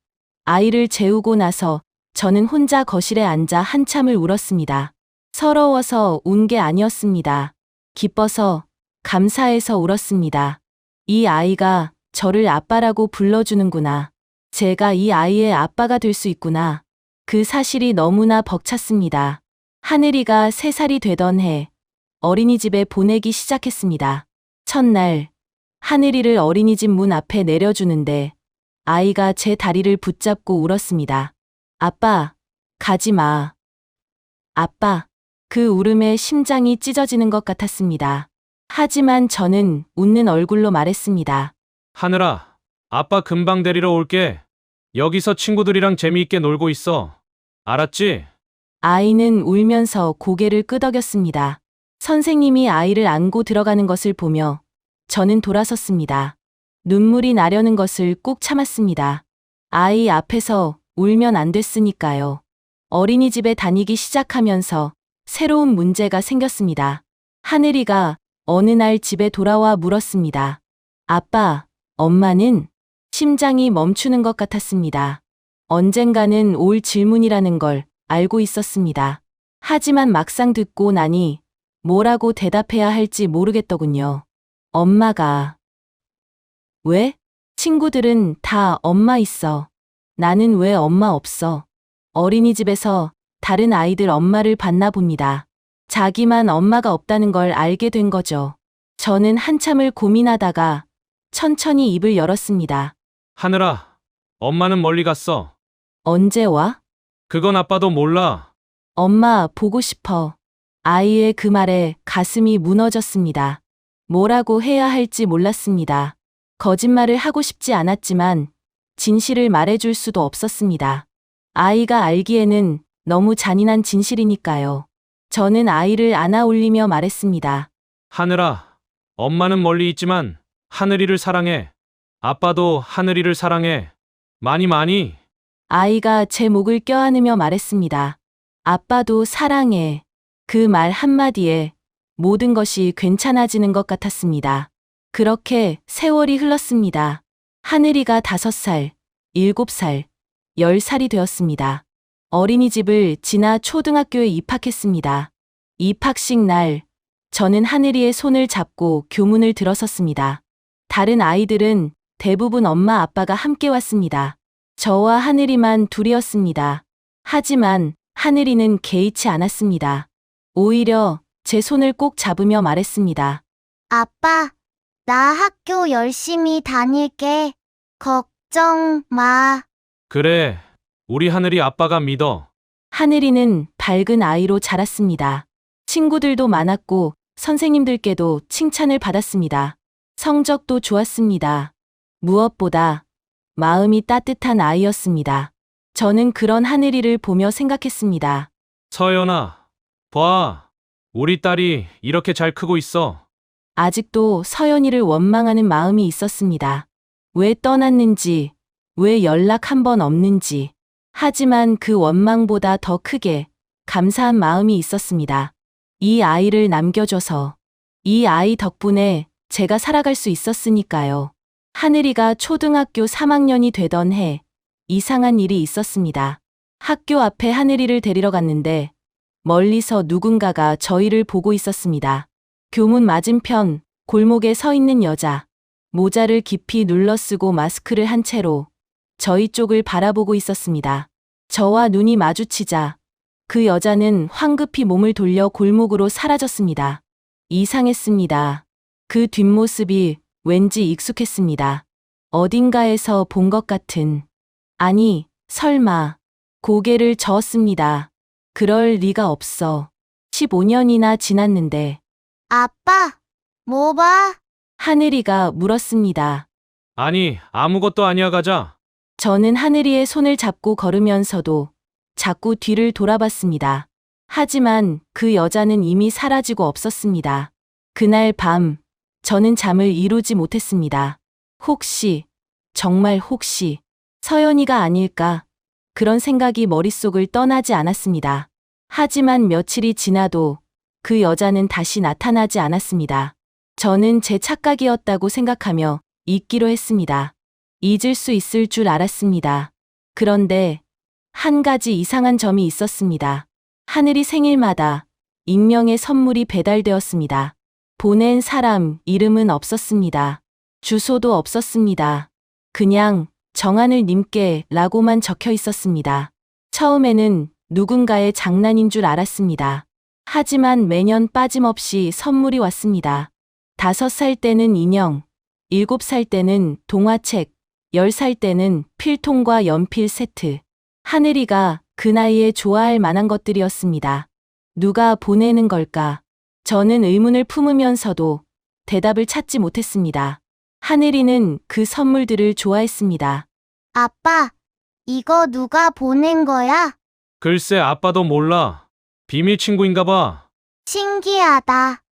아이를 재우고 나서 저는 혼자 거실에 앉아 한참을 울었습니다. 서러워서 운 게 아니었습니다. 기뻐서, 감사해서 울었습니다. 이 아이가 저를 아빠라고 불러주는구나. 제가 이 아이의 아빠가 될 수 있구나. 그 사실이 너무나 벅찼습니다. 하늘이가 3살이 되던 해, 어린이집에 보내기 시작했습니다. 첫날, 하늘이를 어린이집 문 앞에 내려주는데 아이가 제 다리를 붙잡고 울었습니다. 아빠, 가지 마. 아빠, 그 울음에 심장이 찢어지는 것 같았습니다. 하지만 저는 웃는 얼굴로 말했습니다. 하늘아, 아빠 금방 데리러 올게. 여기서 친구들이랑 재미있게 놀고 있어. 알았지? 아이는 울면서 고개를 끄덕였습니다. 선생님이 아이를 안고 들어가는 것을 보며 저는 돌아섰습니다. 눈물이 나려는 것을 꾹 참았습니다. 아이 앞에서 울면 안 됐으니까요. 어린이집에 다니기 시작하면서 새로운 문제가 생겼습니다. 하늘이가 어느 날 집에 돌아와 물었습니다. 아빠, 엄마는? 심장이 멈추는 것 같았습니다. 언젠가는 올 질문이라는 걸 알고 있었습니다. 하지만 막상 듣고 나니 뭐라고 대답해야 할지 모르겠더군요. 엄마가. 왜? 친구들은 다 엄마 있어. 나는 왜 엄마 없어? 어린이집에서 다른 아이들 엄마를 봤나 봅니다. 자기만 엄마가 없다는 걸 알게 된 거죠. 저는 한참을 고민하다가 천천히 입을 열었습니다. 하늘아, 엄마는 멀리 갔어. 언제 와? 그건 아빠도 몰라. 엄마 보고 싶어. 아이의 그 말에 가슴이 무너졌습니다. 뭐라고 해야 할지 몰랐습니다. 거짓말을 하고 싶지 않았지만 진실을 말해줄 수도 없었습니다. 아이가 알기에는 너무 잔인한 진실이니까요. 저는 아이를 안아 올리며 말했습니다. 하늘아, 엄마는 멀리 있지만 하늘이를 사랑해. 아빠도 하늘이를 사랑해. 많이 많이. 아이가 제 목을 껴안으며 말했습니다. 아빠도 사랑해. 그 말 한마디에 모든 것이 괜찮아지는 것 같았습니다. 그렇게 세월이 흘렀습니다. 하늘이가 5살, 7살, 10살이 되었습니다. 어린이집을 지나 초등학교에 입학했습니다. 입학식 날, 저는 하늘이의 손을 잡고 교문을 들어섰습니다. 다른 아이들은 대부분 엄마 아빠가 함께 왔습니다. 저와 하늘이만 둘이었습니다. 하지만 하늘이는 개의치 않았습니다. 오히려 제 손을 꼭 잡으며 말했습니다. 아빠, 나 학교 열심히 다닐게. 걱정 마. 그래, 우리 하늘이 아빠가 믿어. 하늘이는 밝은 아이로 자랐습니다. 친구들도 많았고 선생님들께도 칭찬을 받았습니다. 성적도 좋았습니다. 무엇보다 마음이 따뜻한 아이였습니다. 저는 그런 하늘이를 보며 생각했습니다. 서연아, 봐. 우리 딸이 이렇게 잘 크고 있어. 아직도 서연이를 원망하는 마음이 있었습니다. 왜 떠났는지, 왜 연락 한 번 없는지. 하지만 그 원망보다 더 크게 감사한 마음이 있었습니다. 이 아이를 남겨줘서, 이 아이 덕분에 제가 살아갈 수 있었으니까요. 하늘이가 초등학교 3학년이 되던 해, 이상한 일이 있었습니다. 학교 앞에 하늘이를 데리러 갔는데 멀리서 누군가가 저희를 보고 있었습니다. 교문 맞은편 골목에 서 있는 여자, 모자를 깊이 눌러쓰고 마스크를 한 채로 저희 쪽을 바라보고 있었습니다. 저와 눈이 마주치자 그 여자는 황급히 몸을 돌려 골목으로 사라졌습니다. 이상했습니다. 그 뒷모습이 왠지 익숙했습니다. 어딘가에서 본 것 같은. 아니, 설마. 고개를 저었습니다. 그럴 리가 없어. 15년이나 지났는데. 아빠, 뭐 봐? 하늘이가 물었습니다. 아니, 아무것도 아니야, 가자. 저는 하늘이의 손을 잡고 걸으면서도 자꾸 뒤를 돌아봤습니다. 하지만 그 여자는 이미 사라지고 없었습니다. 그날 밤, 저는 잠을 이루지 못했습니다. 혹시, 정말 혹시, 서연이가 아닐까? 그런 생각이 머릿속을 떠나지 않았습니다. 하지만 며칠이 지나도 그 여자는 다시 나타나지 않았습니다. 저는 제 착각이었다고 생각하며 잊기로 했습니다. 잊을 수 있을 줄 알았습니다. 그런데 한 가지 이상한 점이 있었습니다. 하늘이 생일마다 익명의 선물이 배달되었습니다. 보낸 사람 이름은 없었습니다. 주소도 없었습니다. 그냥 정하늘 님께 라고만 적혀 있었습니다. 처음에는 누군가의 장난인 줄 알았습니다. 하지만 매년 빠짐없이 선물이 왔습니다. 5살 때는 인형, 7살 때는 동화책, 10살 때는 필통과 연필 세트. 하늘이가 그 나이에 좋아할 만한 것들이었습니다. 누가 보내는 걸까? 저는 의문을 품으면서도 대답을 찾지 못했습니다. 하늘이는 그 선물들을 좋아했습니다. 아빠, 이거 누가 보낸 거야? 글쎄, 아빠도 몰라. 비밀 친구인가 봐. 신기하다.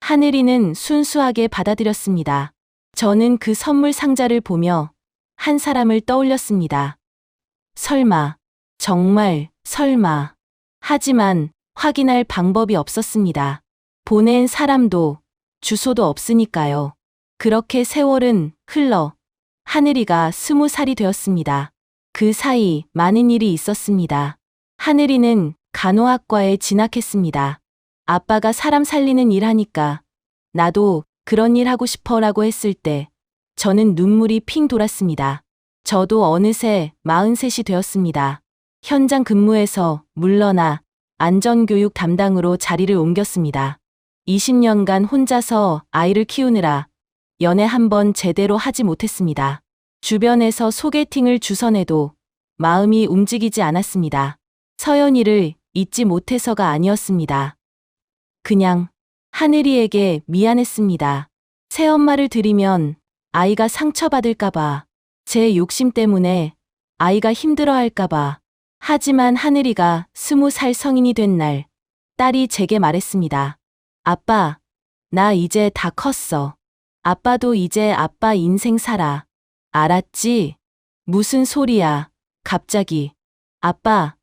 하늘이는 순수하게 받아들였습니다. 저는 그 선물 상자를 보며 한 사람을 떠올렸습니다. 설마, 정말 설마. 하지만 확인할 방법이 없었습니다. 보낸 사람도 주소도 없으니까요. 그렇게 세월은 흘러 하늘이가 20살이 되었습니다. 그 사이 많은 일이 있었습니다. 하늘이는 간호학과에 진학했습니다. 아빠가 사람 살리는 일 하니까 나도 그런 일 하고 싶어라고 했을 때 저는 눈물이 핑 돌았습니다. 저도 어느새 43이 되었습니다. 현장 근무에서 물러나 안전교육 담당으로 자리를 옮겼습니다. 20년간 혼자서 아이를 키우느라 연애 한 번 제대로 하지 못했습니다. 주변에서 소개팅을 주선해도 마음이 움직이지 않았습니다. 서연이를 잊지 못해서가 아니었습니다. 그냥 하늘이에게 미안했습니다. 새엄마를 들이면 아이가 상처받을까봐, 제 욕심 때문에 아이가 힘들어할까봐. 하지만 하늘이가 20살 성인이 된 날, 딸이 제게 말했습니다. 아빠, 나 이제 다 컸어. 아빠도 이제 아빠 인생 살아. 알았지? 무슨 소리야, 갑자기. 아빠,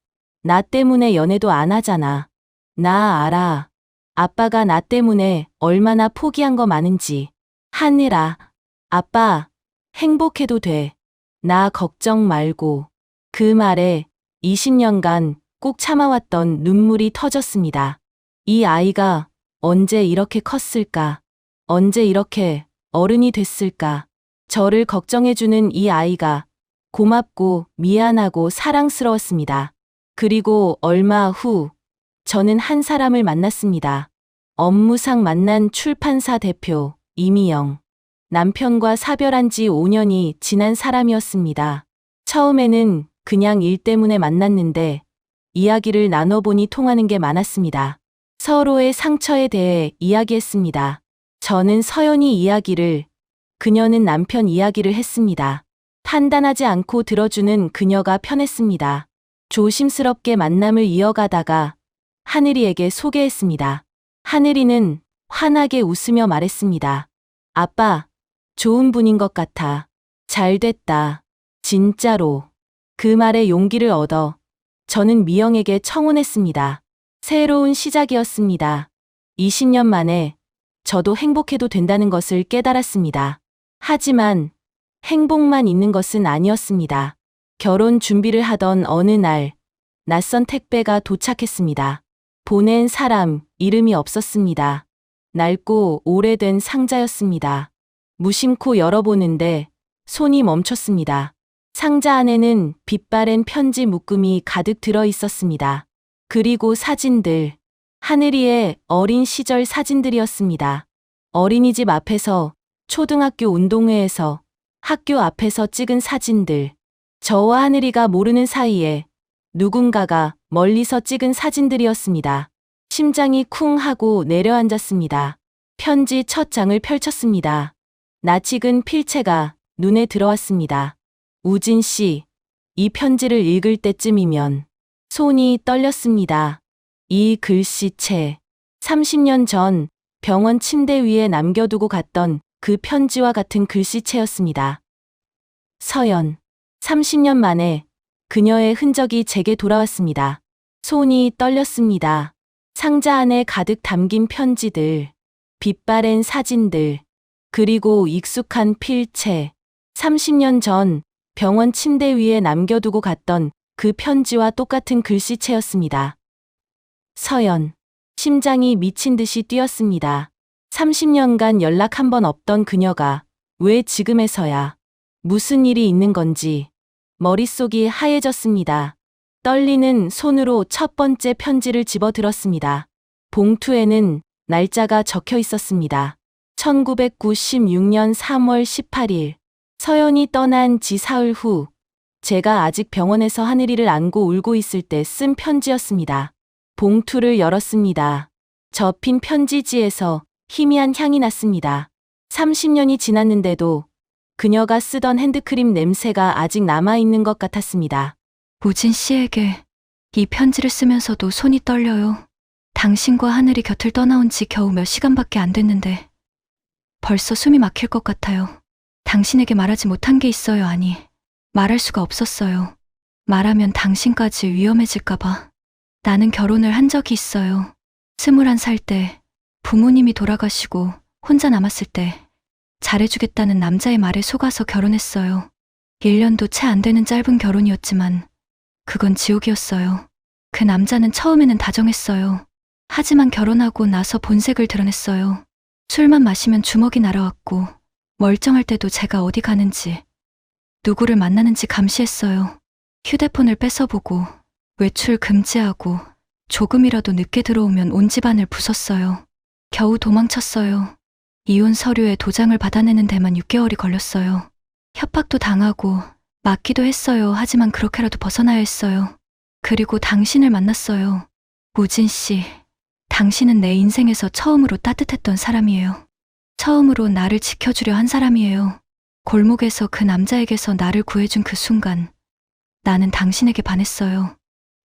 나 때문에 연애도 안 하잖아. 나 알아. 아빠가 나 때문에 얼마나 포기한 거 많은지. 하늘아, 아빠, 행복해도 돼. 나 걱정 말고. 그 말에 20년간 꼭 참아왔던 눈물이 터졌습니다. 이 아이가 언제 이렇게 컸을까? 언제 이렇게 어른이 됐을까? 저를 걱정해주는 이 아이가 고맙고 미안하고 사랑스러웠습니다. 그리고 얼마 후 저는 한 사람을 만났습니다. 업무상 만난 출판사 대표 이미영. 남편과 사별한 지 5년이 지난 사람이었습니다. 처음에는 그냥 일 때문에 만났는데 이야기를 나눠보니 통하는 게 많았습니다. 서로의 상처에 대해 이야기했습니다. 저는 서연이 이야기를, 그녀는 남편 이야기를 했습니다. 판단하지 않고 들어주는 그녀가 편했습니다. 조심스럽게 만남을 이어가다가 하늘이에게 소개했습니다. 하늘이는 환하게 웃으며 말했습니다. 아빠, 좋은 분인 것 같아. 잘 됐다. 진짜로. 그 말에 용기를 얻어 저는 미영에게 청혼했습니다. 새로운 시작이었습니다. 20년 만에 저도 행복해도 된다는 것을 깨달았습니다. 하지만 행복만 있는 것은 아니었습니다. 결혼 준비를 하던 어느 날 낯선 택배가 도착했습니다. 보낸 사람 이름이 없었습니다. 낡고 오래된 상자였습니다. 무심코 열어보는데 손이 멈췄습니다. 상자 안에는 빛바랜 편지 묶음이 가득 들어 있었습니다. 그리고 사진들. 하늘이의 어린 시절 사진들이었습니다. 어린이집 앞에서, 초등학교 운동회에서, 학교 앞에서 찍은 사진들. 저와 하늘이가 모르는 사이에 누군가가 멀리서 찍은 사진들이었습니다. 심장이 쿵 하고 내려앉았습니다. 편지 첫 장을 펼쳤습니다. 낯익은 필체가 눈에 들어왔습니다. 우진 씨, 이 편지를 읽을 때쯤이면 손이 떨렸습니다. 이 글씨체, 30년 전 병원 침대 위에 남겨두고 갔던 그 편지와 같은 글씨체였습니다. 서연, 30년 만에 그녀의 흔적이 제게 돌아왔습니다. 손이 떨렸습니다. 상자 안에 가득 담긴 편지들, 빛바랜 사진들, 그리고 익숙한 필체. 30년 전 병원 침대 위에 남겨두고 갔던 그 편지와 똑같은 글씨체였습니다. 서연. 심장이 미친 듯이 뛰었습니다. 30년간 연락 한 번 없던 그녀가 왜 지금에서야 무슨 일이 있는 건지 머릿속이 하얘졌습니다. 떨리는 손으로 첫 번째 편지를 집어들었습니다. 봉투에는 날짜가 적혀 있었습니다. 1996년 3월 18일. 서연이 떠난 지 사흘 후 제가 아직 병원에서 하늘이를 안고 울고 있을 때 쓴 편지였습니다. 봉투를 열었습니다. 접힌 편지지에서 희미한 향이 났습니다. 30년이 지났는데도 그녀가 쓰던 핸드크림 냄새가 아직 남아있는 것 같았습니다. 우진 씨에게 이 편지를 쓰면서도 손이 떨려요. 당신과 하늘이 곁을 떠나온 지 겨우 몇 시간밖에 안 됐는데 벌써 숨이 막힐 것 같아요. 당신에게 말하지 못한 게 있어요. 아니, 말할 수가 없었어요. 말하면 당신까지 위험해질까봐. 나는 결혼을 한 적이 있어요. 21살 때 부모님이 돌아가시고 혼자 남았을 때 잘해주겠다는 남자의 말에 속아서 결혼했어요. 1년도 채 안 되는 짧은 결혼이었지만 그건 지옥이었어요. 그 남자는 처음에는 다정했어요. 하지만 결혼하고 나서 본색을 드러냈어요. 술만 마시면 주먹이 날아왔고 멀쩡할 때도 제가 어디 가는지 누구를 만나는지 감시했어요. 휴대폰을 뺏어보고 외출 금지하고 조금이라도 늦게 들어오면 온 집안을 부쉈어요. 겨우 도망쳤어요. 이혼 서류에 도장을 받아내는 데만 6개월이 걸렸어요. 협박도 당하고 맞기도 했어요. 하지만 그렇게라도 벗어나야 했어요. 그리고 당신을 만났어요. 우진 씨, 당신은 내 인생에서 처음으로 따뜻했던 사람이에요. 처음으로 나를 지켜주려 한 사람이에요. 골목에서 그 남자에게서 나를 구해준 그 순간 나는 당신에게 반했어요.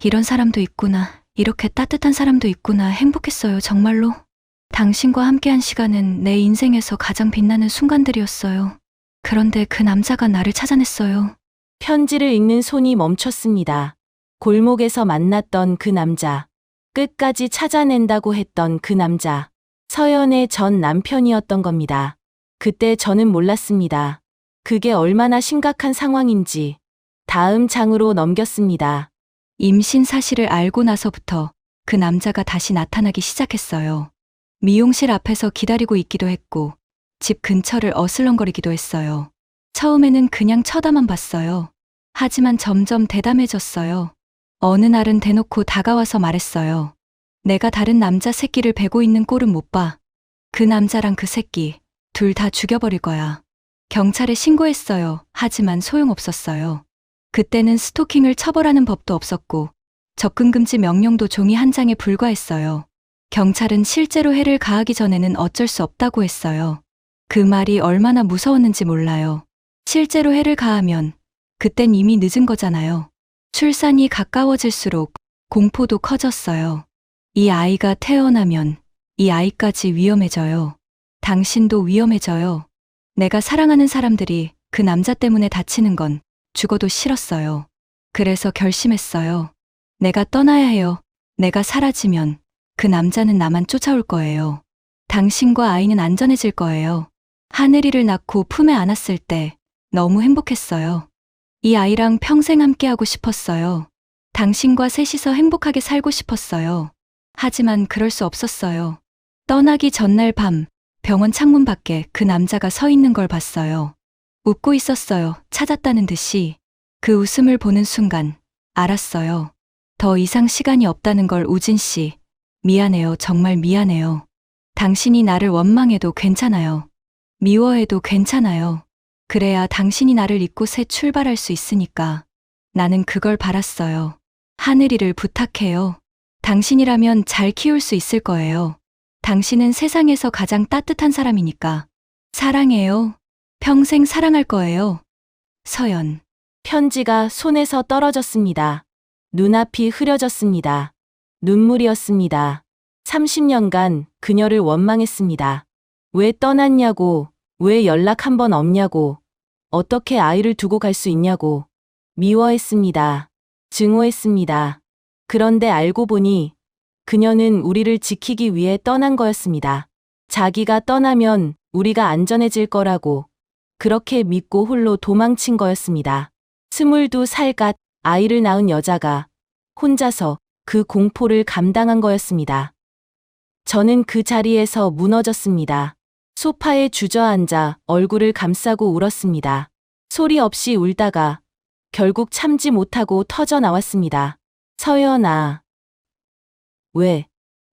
이런 사람도 있구나. 이렇게 따뜻한 사람도 있구나. 행복했어요. 정말로. 당신과 함께한 시간은 내 인생에서 가장 빛나는 순간들이었어요. 그런데 그 남자가 나를 찾아냈어요. 편지를 읽는 손이 멈췄습니다. 골목에서 만났던 그 남자. 끝까지 찾아낸다고 했던 그 남자. 서연의 전 남편이었던 겁니다. 그때 저는 몰랐습니다. 그게 얼마나 심각한 상황인지. 다음 장으로 넘겼습니다. 임신 사실을 알고 나서부터 그 남자가 다시 나타나기 시작했어요. 미용실 앞에서 기다리고 있기도 했고 집 근처를 어슬렁거리기도 했어요. 처음에는 그냥 쳐다만 봤어요. 하지만 점점 대담해졌어요. 어느 날은 대놓고 다가와서 말했어요. 내가 다른 남자 새끼를 베고 있는 꼴은 못 봐. 그 남자랑 그 새끼 둘 다 죽여버릴 거야. 경찰에 신고했어요. 하지만 소용없었어요. 그때는 스토킹을 처벌하는 법도 없었고 접근금지 명령도 종이 한 장에 불과했어요. 경찰은 실제로 해를 가하기 전에는 어쩔 수 없다고 했어요. 그 말이 얼마나 무서웠는지 몰라요. 실제로 해를 가하면 그땐 이미 늦은 거잖아요. 출산이 가까워질수록 공포도 커졌어요. 이 아이가 태어나면 이 아이까지 위험해져요. 당신도 위험해져요. 내가 사랑하는 사람들이 그 남자 때문에 다치는 건 죽어도 싫었어요. 그래서 결심했어요. 내가 떠나야 해요. 내가 사라지면 그 남자는 나만 쫓아올 거예요. 당신과 아이는 안전해질 거예요. 하늘이를 낳고 품에 안았을 때 너무 행복했어요. 이 아이랑 평생 함께하고 싶었어요. 당신과 셋이서 행복하게 살고 싶었어요. 하지만 그럴 수 없었어요. 떠나기 전날 밤 병원 창문 밖에 그 남자가 서 있는 걸 봤어요. 웃고 있었어요. 찾았다는 듯이. 그 웃음을 보는 순간 알았어요. 더 이상 시간이 없다는 걸. 우진 씨, 미안해요. 정말 미안해요. 당신이 나를 원망해도 괜찮아요. 미워해도 괜찮아요. 그래야 당신이 나를 잊고 새 출발할 수 있으니까. 나는 그걸 바랐어요. 하늘이를 부탁해요. 당신이라면 잘 키울 수 있을 거예요. 당신은 세상에서 가장 따뜻한 사람이니까. 사랑해요. 평생 사랑할 거예요. 서연. 편지가 손에서 떨어졌습니다. 눈앞이 흐려졌습니다. 눈물이었습니다. 30년간 그녀를 원망했습니다. 왜 떠났냐고, 왜 연락 한 번 없냐고, 어떻게 아이를 두고 갈 수 있냐고. 미워했습니다. 증오했습니다. 그런데 알고 보니 그녀는 우리를 지키기 위해 떠난 거였습니다. 자기가 떠나면 우리가 안전해질 거라고 그렇게 믿고 홀로 도망친 거였습니다. 22살갓 아이를 낳은 여자가 혼자서 그 공포를 감당한 거였습니다. 저는 그 자리에서 무너졌습니다. 소파에 주저앉아 얼굴을 감싸고 울었습니다. 소리 없이 울다가 결국 참지 못하고 터져 나왔습니다. 서연아.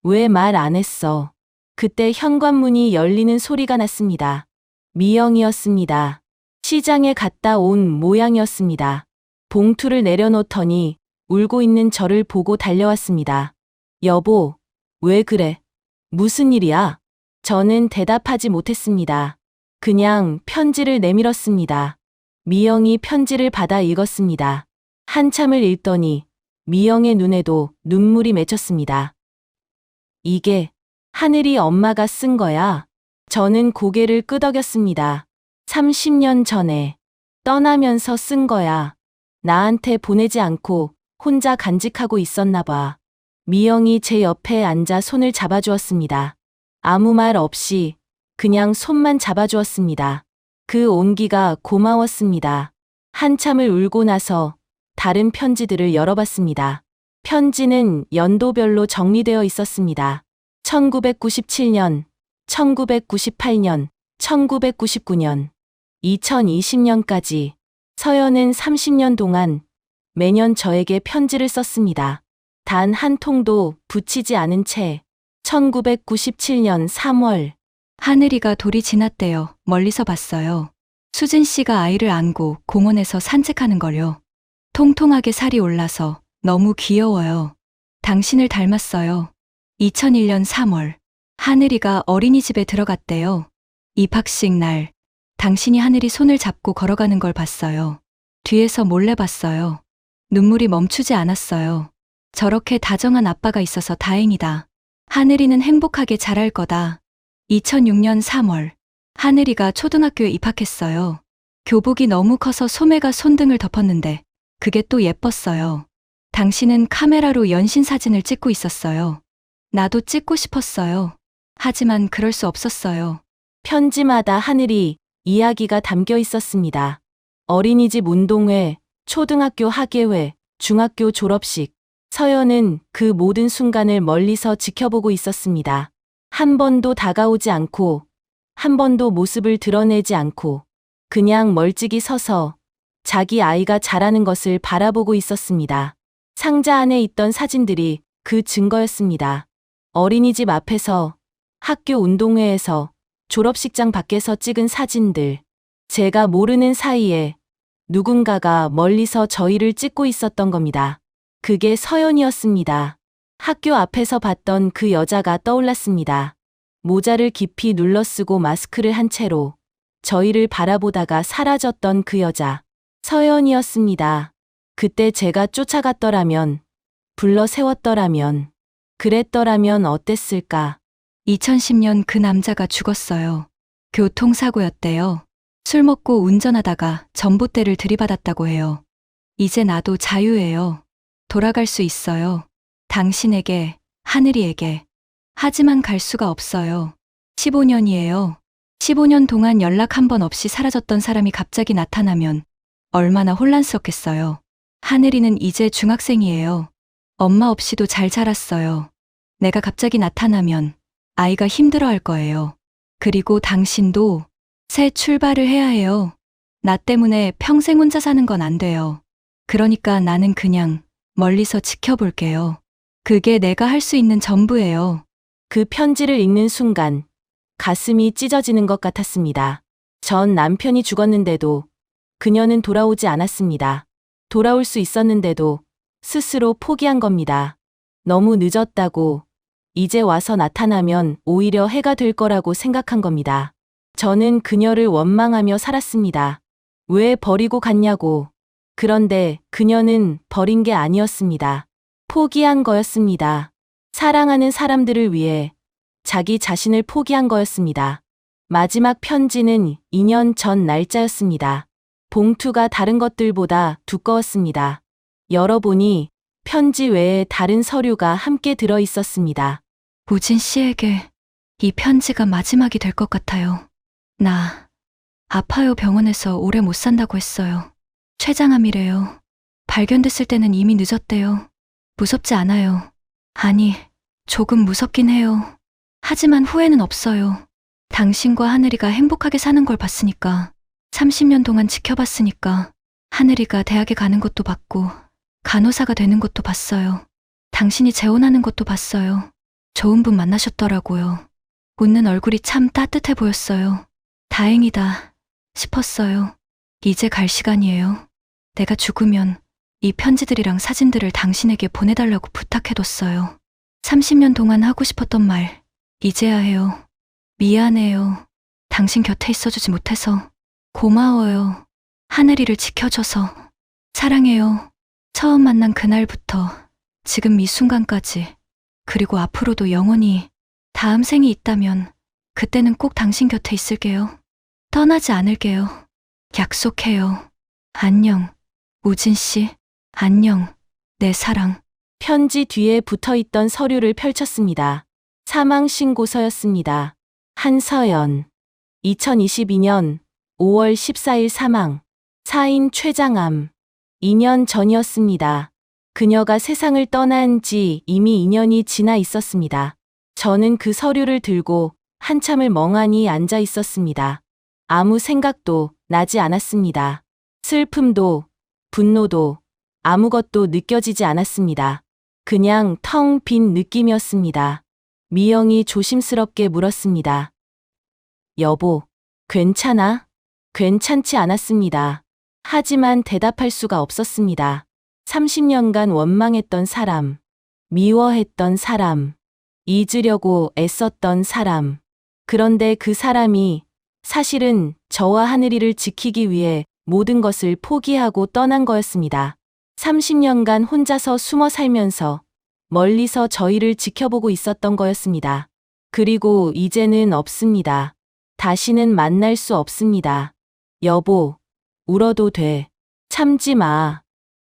왜 말 안 했어? 그때 현관문이 열리는 소리가 났습니다. 미영이었습니다. 시장에 갔다 온 모양이었습니다. 봉투를 내려놓더니 울고 있는 저를 보고 달려왔습니다. 여보, 왜 그래? 무슨 일이야? 저는 대답하지 못했습니다. 그냥 편지를 내밀었습니다. 미영이 편지를 받아 읽었습니다. 한참을 읽더니 미영의 눈에도 눈물이 맺혔습니다. 이게 하늘이 엄마가 쓴 거야. 저는 고개를 끄덕였습니다. 30년 전에 떠나면서 쓴 거야. 나한테 보내지 않고 혼자 간직하고 있었나 봐. 미영이 제 옆에 앉아 손을 잡아주었습니다. 아무 말 없이 그냥 손만 잡아주었습니다. 그 온기가 고마웠습니다. 한참을 울고 나서 다른 편지들을 열어봤습니다. 편지는 연도별로 정리되어 있었습니다. 1997년, 1998년, 1999년, 2020년까지 서연은 30년 동안 매년 저에게 편지를 썼습니다. 단 한 통도 붙이지 않은 채 1997년 3월 하늘이가 돌이 지났대요. 멀리서 봤어요. 수진 씨가 아이를 안고 공원에서 산책하는 걸요. 통통하게 살이 올라서 너무 귀여워요. 당신을 닮았어요. 2001년 3월 하늘이가 어린이집에 들어갔대요. 입학식 날 당신이 하늘이 손을 잡고 걸어가는 걸 봤어요. 뒤에서 몰래 봤어요. 눈물이 멈추지 않았어요. 저렇게 다정한 아빠가 있어서 다행이다. 하늘이는 행복하게 자랄 거다. 2006년 3월 하늘이가 초등학교에 입학했어요. 교복이 너무 커서 소매가 손등을 덮었는데 그게 또 예뻤어요. 당신은 카메라로 연신 사진을 찍고 있었어요. 나도 찍고 싶었어요. 하지만 그럴 수 없었어요. 편지마다 하늘이 이야기가 담겨 있었습니다. 어린이집 운동회, 초등학교 학예회, 중학교 졸업식. 서연은 그 모든 순간을 멀리서 지켜보고 있었습니다. 한 번도 다가오지 않고, 한 번도 모습을 드러내지 않고, 그냥 멀찍이 서서 자기 아이가 자라는 것을 바라보고 있었습니다. 상자 안에 있던 사진들이 그 증거였습니다. 어린이집 앞에서, 학교 운동회에서, 졸업식장 밖에서 찍은 사진들. 제가 모르는 사이에 누군가가 멀리서 저희를 찍고 있었던 겁니다. 그게 서연이었습니다. 학교 앞에서 봤던 그 여자가 떠올랐습니다. 모자를 깊이 눌러쓰고 마스크를 한 채로 저희를 바라보다가 사라졌던 그 여자. 서연이었습니다. 그때 제가 쫓아갔더라면, 불러 세웠더라면, 그랬더라면 어땠을까? 2010년 그 남자가 죽었어요. 교통사고였대요. 술 먹고 운전하다가 전봇대를 들이받았다고 해요. 이제 나도 자유예요. 돌아갈 수 있어요. 당신에게, 하늘이에게. 하지만 갈 수가 없어요. 15년이에요. 15년 동안 연락 한 번 없이 사라졌던 사람이 갑자기 나타나면 얼마나 혼란스럽겠어요. 하늘이는 이제 중학생이에요. 엄마 없이도 잘 자랐어요. 내가 갑자기 나타나면 아이가 힘들어할 거예요. 그리고 당신도 새 출발을 해야 해요. 나 때문에 평생 혼자 사는 건 안 돼요. 그러니까 나는 그냥 멀리서 지켜볼게요. 그게 내가 할 수 있는 전부예요. 그 편지를 읽는 순간 가슴이 찢어지는 것 같았습니다. 전 남편이 죽었는데도 그녀는 돌아오지 않았습니다. 돌아올 수 있었는데도 스스로 포기한 겁니다. 너무 늦었다고, 이제 와서 나타나면 오히려 해가 될 거라고 생각한 겁니다. 저는 그녀를 원망하며 살았습니다. 왜 버리고 갔냐고. 그런데 그녀는 버린 게 아니었습니다. 포기한 거였습니다. 사랑하는 사람들을 위해 자기 자신을 포기한 거였습니다. 마지막 편지는 2년 전 날짜였습니다. 봉투가 다른 것들보다 두꺼웠습니다. 열어보니 편지 외에 다른 서류가 함께 들어 있었습니다. 우진 씨에게 이 편지가 마지막이 될 것 같아요. 나 아파요. 병원에서 오래 못 산다고 했어요. 췌장암이래요. 발견됐을 때는 이미 늦었대요. 무섭지 않아요. 아니, 조금 무섭긴 해요. 하지만 후회는 없어요. 당신과 하늘이가 행복하게 사는 걸 봤으니까, 30년 동안 지켜봤으니까, 하늘이가 대학에 가는 것도 봤고, 간호사가 되는 것도 봤어요. 당신이 재혼하는 것도 봤어요. 좋은 분 만나셨더라고요. 웃는 얼굴이 참 따뜻해 보였어요. 다행이다 싶었어요. 이제 갈 시간이에요. 내가 죽으면 이 편지들이랑 사진들을 당신에게 보내달라고 부탁해뒀어요. 30년 동안 하고 싶었던 말, 이제야 해요. 미안해요. 당신 곁에 있어주지 못해서. 고마워요. 하늘이를 지켜줘서. 사랑해요. 처음 만난 그날부터 지금 이 순간까지, 그리고 앞으로도 영원히. 다음 생이 있다면 그때는 꼭 당신 곁에 있을게요. 떠나지 않을게요. 약속해요. 안녕, 우진 씨. 안녕, 내 사랑. 편지 뒤에 붙어 있던 서류를 펼쳤습니다. 사망 신고서였습니다. 한서연. 2022년 5월 14일 사망. 사인 췌장암. 2년 전이었습니다. 그녀가 세상을 떠난 지 이미 2년이 지나 있었습니다. 저는 그 서류를 들고 한참을 멍하니 앉아 있었습니다. 아무 생각도 나지 않았습니다. 슬픔도, 분노도, 아무것도 느껴지지 않았습니다. 그냥 텅 빈 느낌이었습니다. 미영이 조심스럽게 물었습니다. 여보, 괜찮아? 괜찮지 않았습니다. 하지만 대답할 수가 없었습니다. 30년간 원망했던 사람, 미워했던 사람, 잊으려고 애썼던 사람. 그런데 그 사람이 사실은 저와 하늘이를 지키기 위해 모든 것을 포기하고 떠난 거였습니다. 30년간 혼자서 숨어 살면서 멀리서 저희를 지켜보고 있었던 거였습니다. 그리고 이제는 없습니다. 다시는 만날 수 없습니다. 여보, 울어도 돼. 참지 마.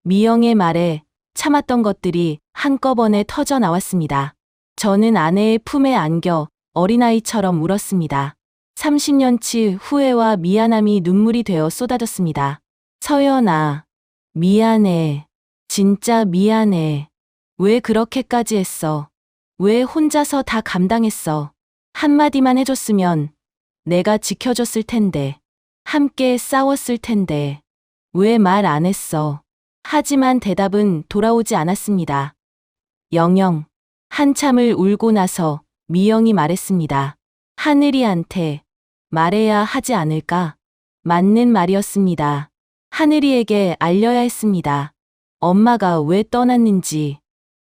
미영의 말에 참았던 것들이 한꺼번에 터져 나왔습니다. 저는 아내의 품에 안겨 어린아이처럼 울었습니다. 30년치 후회와 미안함이 눈물이 되어 쏟아졌습니다. 서연아, 미안해. 진짜 미안해. 왜 그렇게까지 했어? 왜 혼자서 다 감당했어? 한마디만 해줬으면 내가 지켜줬을 텐데. 함께 싸웠을 텐데. 왜 말 안 했어? 하지만 대답은 돌아오지 않았습니다. 영영. 한참을 울고 나서 미영이 말했습니다. 하늘이한테 말해야 하지 않을까? 맞는 말이었습니다. 하늘이에게 알려야 했습니다. 엄마가 왜 떠났는지,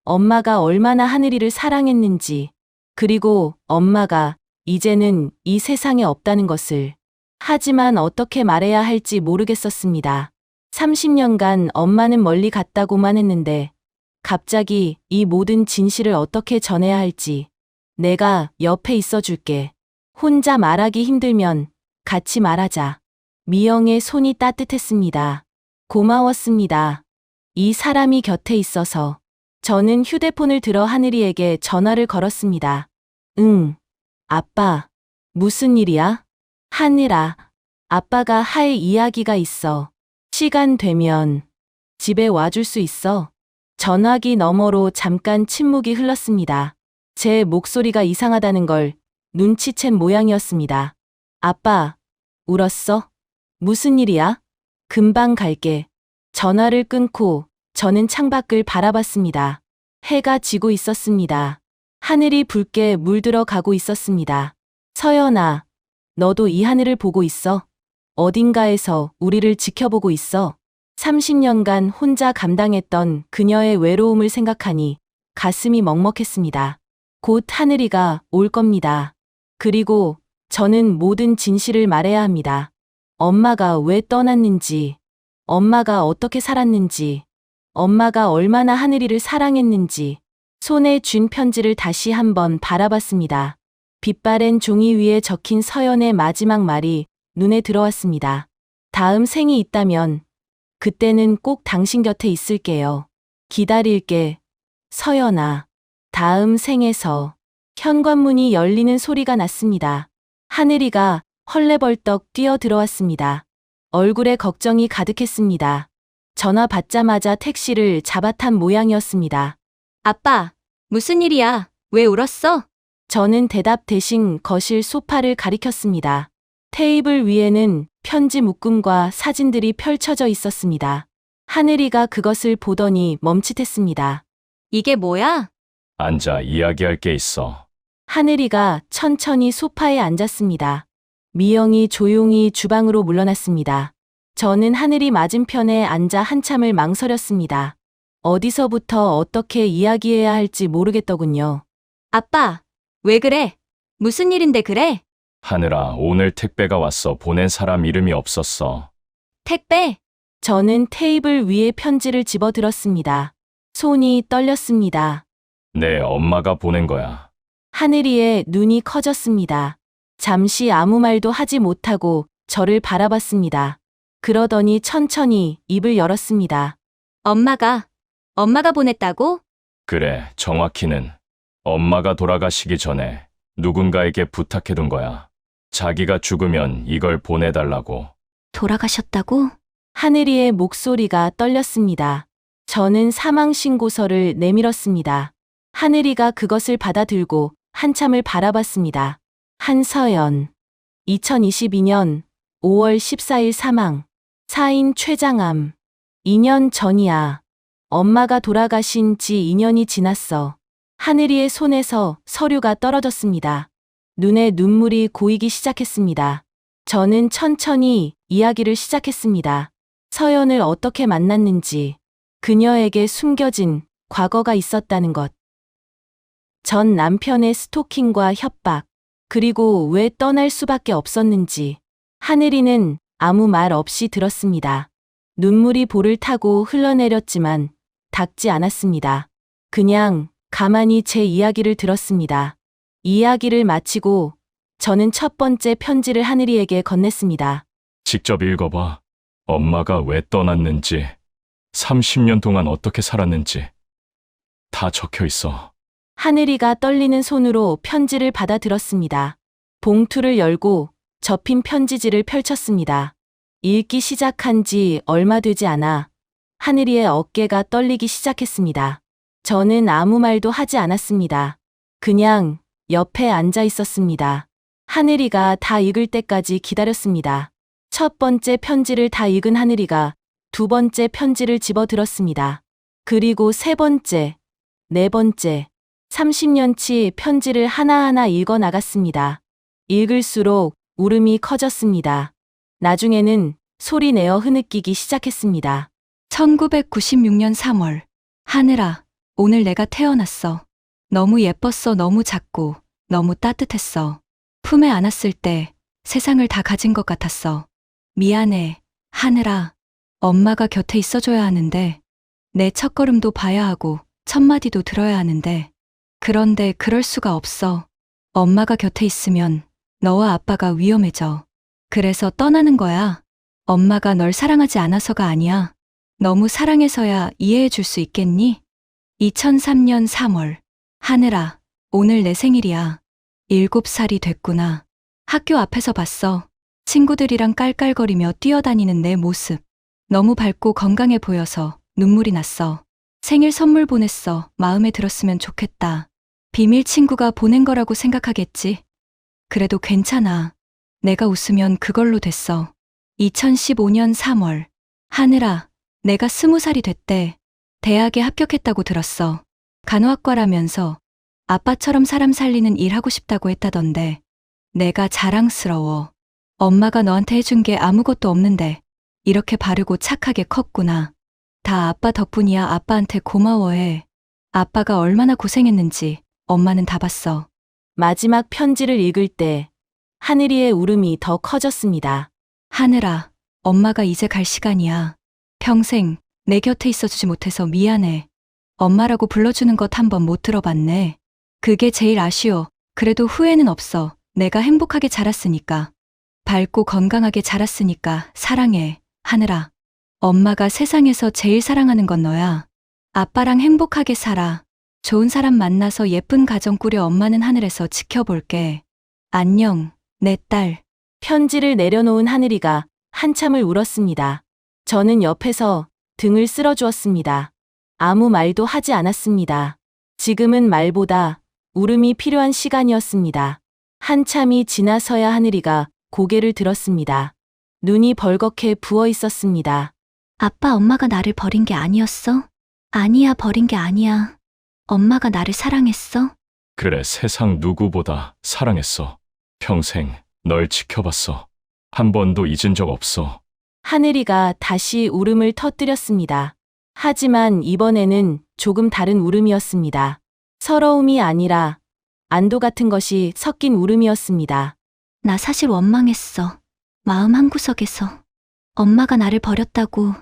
엄마가 얼마나 하늘이를 사랑했는지, 그리고 엄마가 이제는 이 세상에 없다는 것을. 하지만 어떻게 말해야 할지 모르겠었습니다. 30년간 엄마는 멀리 갔다고만 했는데 갑자기 이 모든 진실을 어떻게 전해야 할지. 내가 옆에 있어줄게. 혼자 말하기 힘들면 같이 말하자. 미영의 손이 따뜻했습니다. 고마웠습니다. 이 사람이 곁에 있어서. 저는 휴대폰을 들어 하늘이에게 전화를 걸었습니다. 응. 아빠. 무슨 일이야? 하늘아. 아빠가 할 이야기가 있어. 시간 되면 집에 와줄 수 있어? 전화기 너머로 잠깐 침묵이 흘렀습니다. 제 목소리가 이상하다는 걸 눈치챈 모양이었습니다. 아빠, 울었어? 무슨 일이야? 금방 갈게. 전화를 끊고 저는 창밖을 바라봤습니다. 해가 지고 있었습니다. 하늘이 붉게 물들어 가고 있었습니다. 서연아, 너도 이 하늘을 보고 있어? 어딘가에서 우리를 지켜보고 있어. 30년간 혼자 감당했던 그녀의 외로움을 생각하니 가슴이 먹먹했습니다. 곧 하늘이가 올 겁니다. 그리고 저는 모든 진실을 말해야 합니다. 엄마가 왜 떠났는지, 엄마가 어떻게 살았는지, 엄마가 얼마나 하늘이를 사랑했는지. 손에 쥔 편지를 다시 한번 바라봤습니다. 빛바랜 종이 위에 적힌 서연의 마지막 말이 눈에 들어왔습니다. 다음 생이 있다면 그때는 꼭 당신 곁에 있을게요. 기다릴게. 서연아. 다음 생에서 현관문이 열리는 소리가 났습니다. 하늘이가 헐레벌떡 뛰어 들어왔습니다. 얼굴에 걱정이 가득했습니다. 전화 받자마자 택시를 잡아탄 모양이었습니다. 아빠, 무슨 일이야? 왜 울었어? 저는 대답 대신 거실 소파를 가리켰습니다. 테이블 위에는 편지 묶음과 사진들이 펼쳐져 있었습니다. 하늘이가 그것을 보더니 멈칫했습니다. 이게 뭐야? 앉아, 이야기할 게 있어. 하늘이가 천천히 소파에 앉았습니다. 미영이 조용히 주방으로 물러났습니다. 저는 하늘이 맞은편에 앉아 한참을 망설였습니다. 어디서부터 어떻게 이야기해야 할지 모르겠더군요. 아빠, 왜 그래? 무슨 일인데 그래? 하늘아, 오늘 택배가 왔어. 보낸 사람 이름이 없었어. 택배? 저는 테이블 위에 편지를 집어들었습니다. 손이 떨렸습니다. 네, 엄마가 보낸 거야. 하늘이의 눈이 커졌습니다. 잠시 아무 말도 하지 못하고 저를 바라봤습니다. 그러더니 천천히 입을 열었습니다. 엄마가 보냈다고? 그래, 정확히는 엄마가 돌아가시기 전에 누군가에게 부탁해둔 거야. 자기가 죽으면 이걸 보내달라고. 돌아가셨다고? 하늘이의 목소리가 떨렸습니다. 저는 사망신고서를 내밀었습니다. 하늘이가 그것을 받아들고 한참을 바라봤습니다. 한서연. 2022년 5월 14일 사망. 사인 최장암. 2년 전이야. 엄마가 돌아가신 지 2년이 지났어. 하늘이의 손에서 서류가 떨어졌습니다. 눈에 눈물이 고이기 시작했습니다. 저는 천천히 이야기를 시작했습니다. 서연을 어떻게 만났는지, 그녀에게 숨겨진 과거가 있었다는 것. 전 남편의 스토킹과 협박, 그리고 왜 떠날 수밖에 없었는지. 하늘이는 아무 말 없이 들었습니다. 눈물이 볼을 타고 흘러내렸지만 닿지 않았습니다. 그냥 가만히 제 이야기를 들었습니다. 이야기를 마치고 저는 첫 번째 편지를 하늘이에게 건넸습니다. 직접 읽어봐. 엄마가 왜 떠났는지, 30년 동안 어떻게 살았는지 다 적혀 있어. 하늘이가 떨리는 손으로 편지를 받아들었습니다. 봉투를 열고 접힌 편지지를 펼쳤습니다. 읽기 시작한 지 얼마 되지 않아 하늘이의 어깨가 떨리기 시작했습니다. 저는 아무 말도 하지 않았습니다. 그냥 옆에 앉아 있었습니다. 하늘이가 다 읽을 때까지 기다렸습니다. 첫 번째 편지를 다 읽은 하늘이가 두 번째 편지를 집어들었습니다. 그리고 세 번째, 네 번째, 30년치 편지를 하나하나 읽어 나갔습니다. 읽을수록 울음이 커졌습니다. 나중에는 소리 내어 흐느끼기 시작했습니다. 1996년 3월. 하늘아, 오늘 내가 태어났어. 너무 예뻤어. 너무 작고, 너무 따뜻했어. 품에 안았을 때 세상을 다 가진 것 같았어. 미안해, 하늘아. 엄마가 곁에 있어줘야 하는데, 내 첫걸음도 봐야 하고, 첫마디도 들어야 하는데, 그런데 그럴 수가 없어. 엄마가 곁에 있으면 너와 아빠가 위험해져. 그래서 떠나는 거야. 엄마가 널 사랑하지 않아서가 아니야. 너무 사랑해서야 이해해 줄 수 있겠니? 2003년 3월. 하늘아, 오늘 내 생일이야. 7살이 됐구나. 학교 앞에서 봤어. 친구들이랑 깔깔거리며 뛰어다니는 내 모습. 너무 밝고 건강해 보여서 눈물이 났어. 생일 선물 보냈어. 마음에 들었으면 좋겠다. 비밀 친구가 보낸 거라고 생각하겠지. 그래도 괜찮아. 내가 웃으면 그걸로 됐어. 2015년 3월. 하늘아, 내가 20살이 됐대. 대학에 합격했다고 들었어. 간호학과라면서 아빠처럼 사람 살리는 일 하고 싶다고 했다던데. 내가 자랑스러워. 엄마가 너한테 해준 게 아무것도 없는데 이렇게 바르고 착하게 컸구나. 다 아빠 덕분이야. 아빠한테 고마워해. 아빠가 얼마나 고생했는지 엄마는 다 봤어. 마지막 편지를 읽을 때 하늘이의 울음이 더 커졌습니다. 하늘아, 엄마가 이제 갈 시간이야. 평생 내 곁에 있어주지 못해서 미안해. 엄마라고 불러주는 것 한 번 못 들어봤네. 그게 제일 아쉬워. 그래도 후회는 없어. 내가 행복하게 자랐으니까. 밝고 건강하게 자랐으니까 사랑해, 하늘아. 엄마가 세상에서 제일 사랑하는 건 너야. 아빠랑 행복하게 살아. 좋은 사람 만나서 예쁜 가정 꾸려 엄마는 하늘에서 지켜볼게. 안녕, 내 딸. 편지를 내려놓은 하늘이가 한참을 울었습니다. 저는 옆에서 등을 쓸어주었습니다. 아무 말도 하지 않았습니다. 지금은 말보다 울음이 필요한 시간이었습니다. 한참이 지나서야 하늘이가 고개를 들었습니다. 눈이 벌겋게 부어 있었습니다. 아빠, 엄마가 나를 버린 게 아니었어? 아니야, 버린 게 아니야. 엄마가 나를 사랑했어? 그래, 세상 누구보다 사랑했어. 평생 널 지켜봤어. 한 번도 잊은 적 없어. 하늘이가 다시 울음을 터뜨렸습니다. 하지만 이번에는 조금 다른 울음이었습니다. 서러움이 아니라 안도 같은 것이 섞인 울음이었습니다. 나 사실 원망했어. 마음 한구석에서. 엄마가 나를 버렸다고,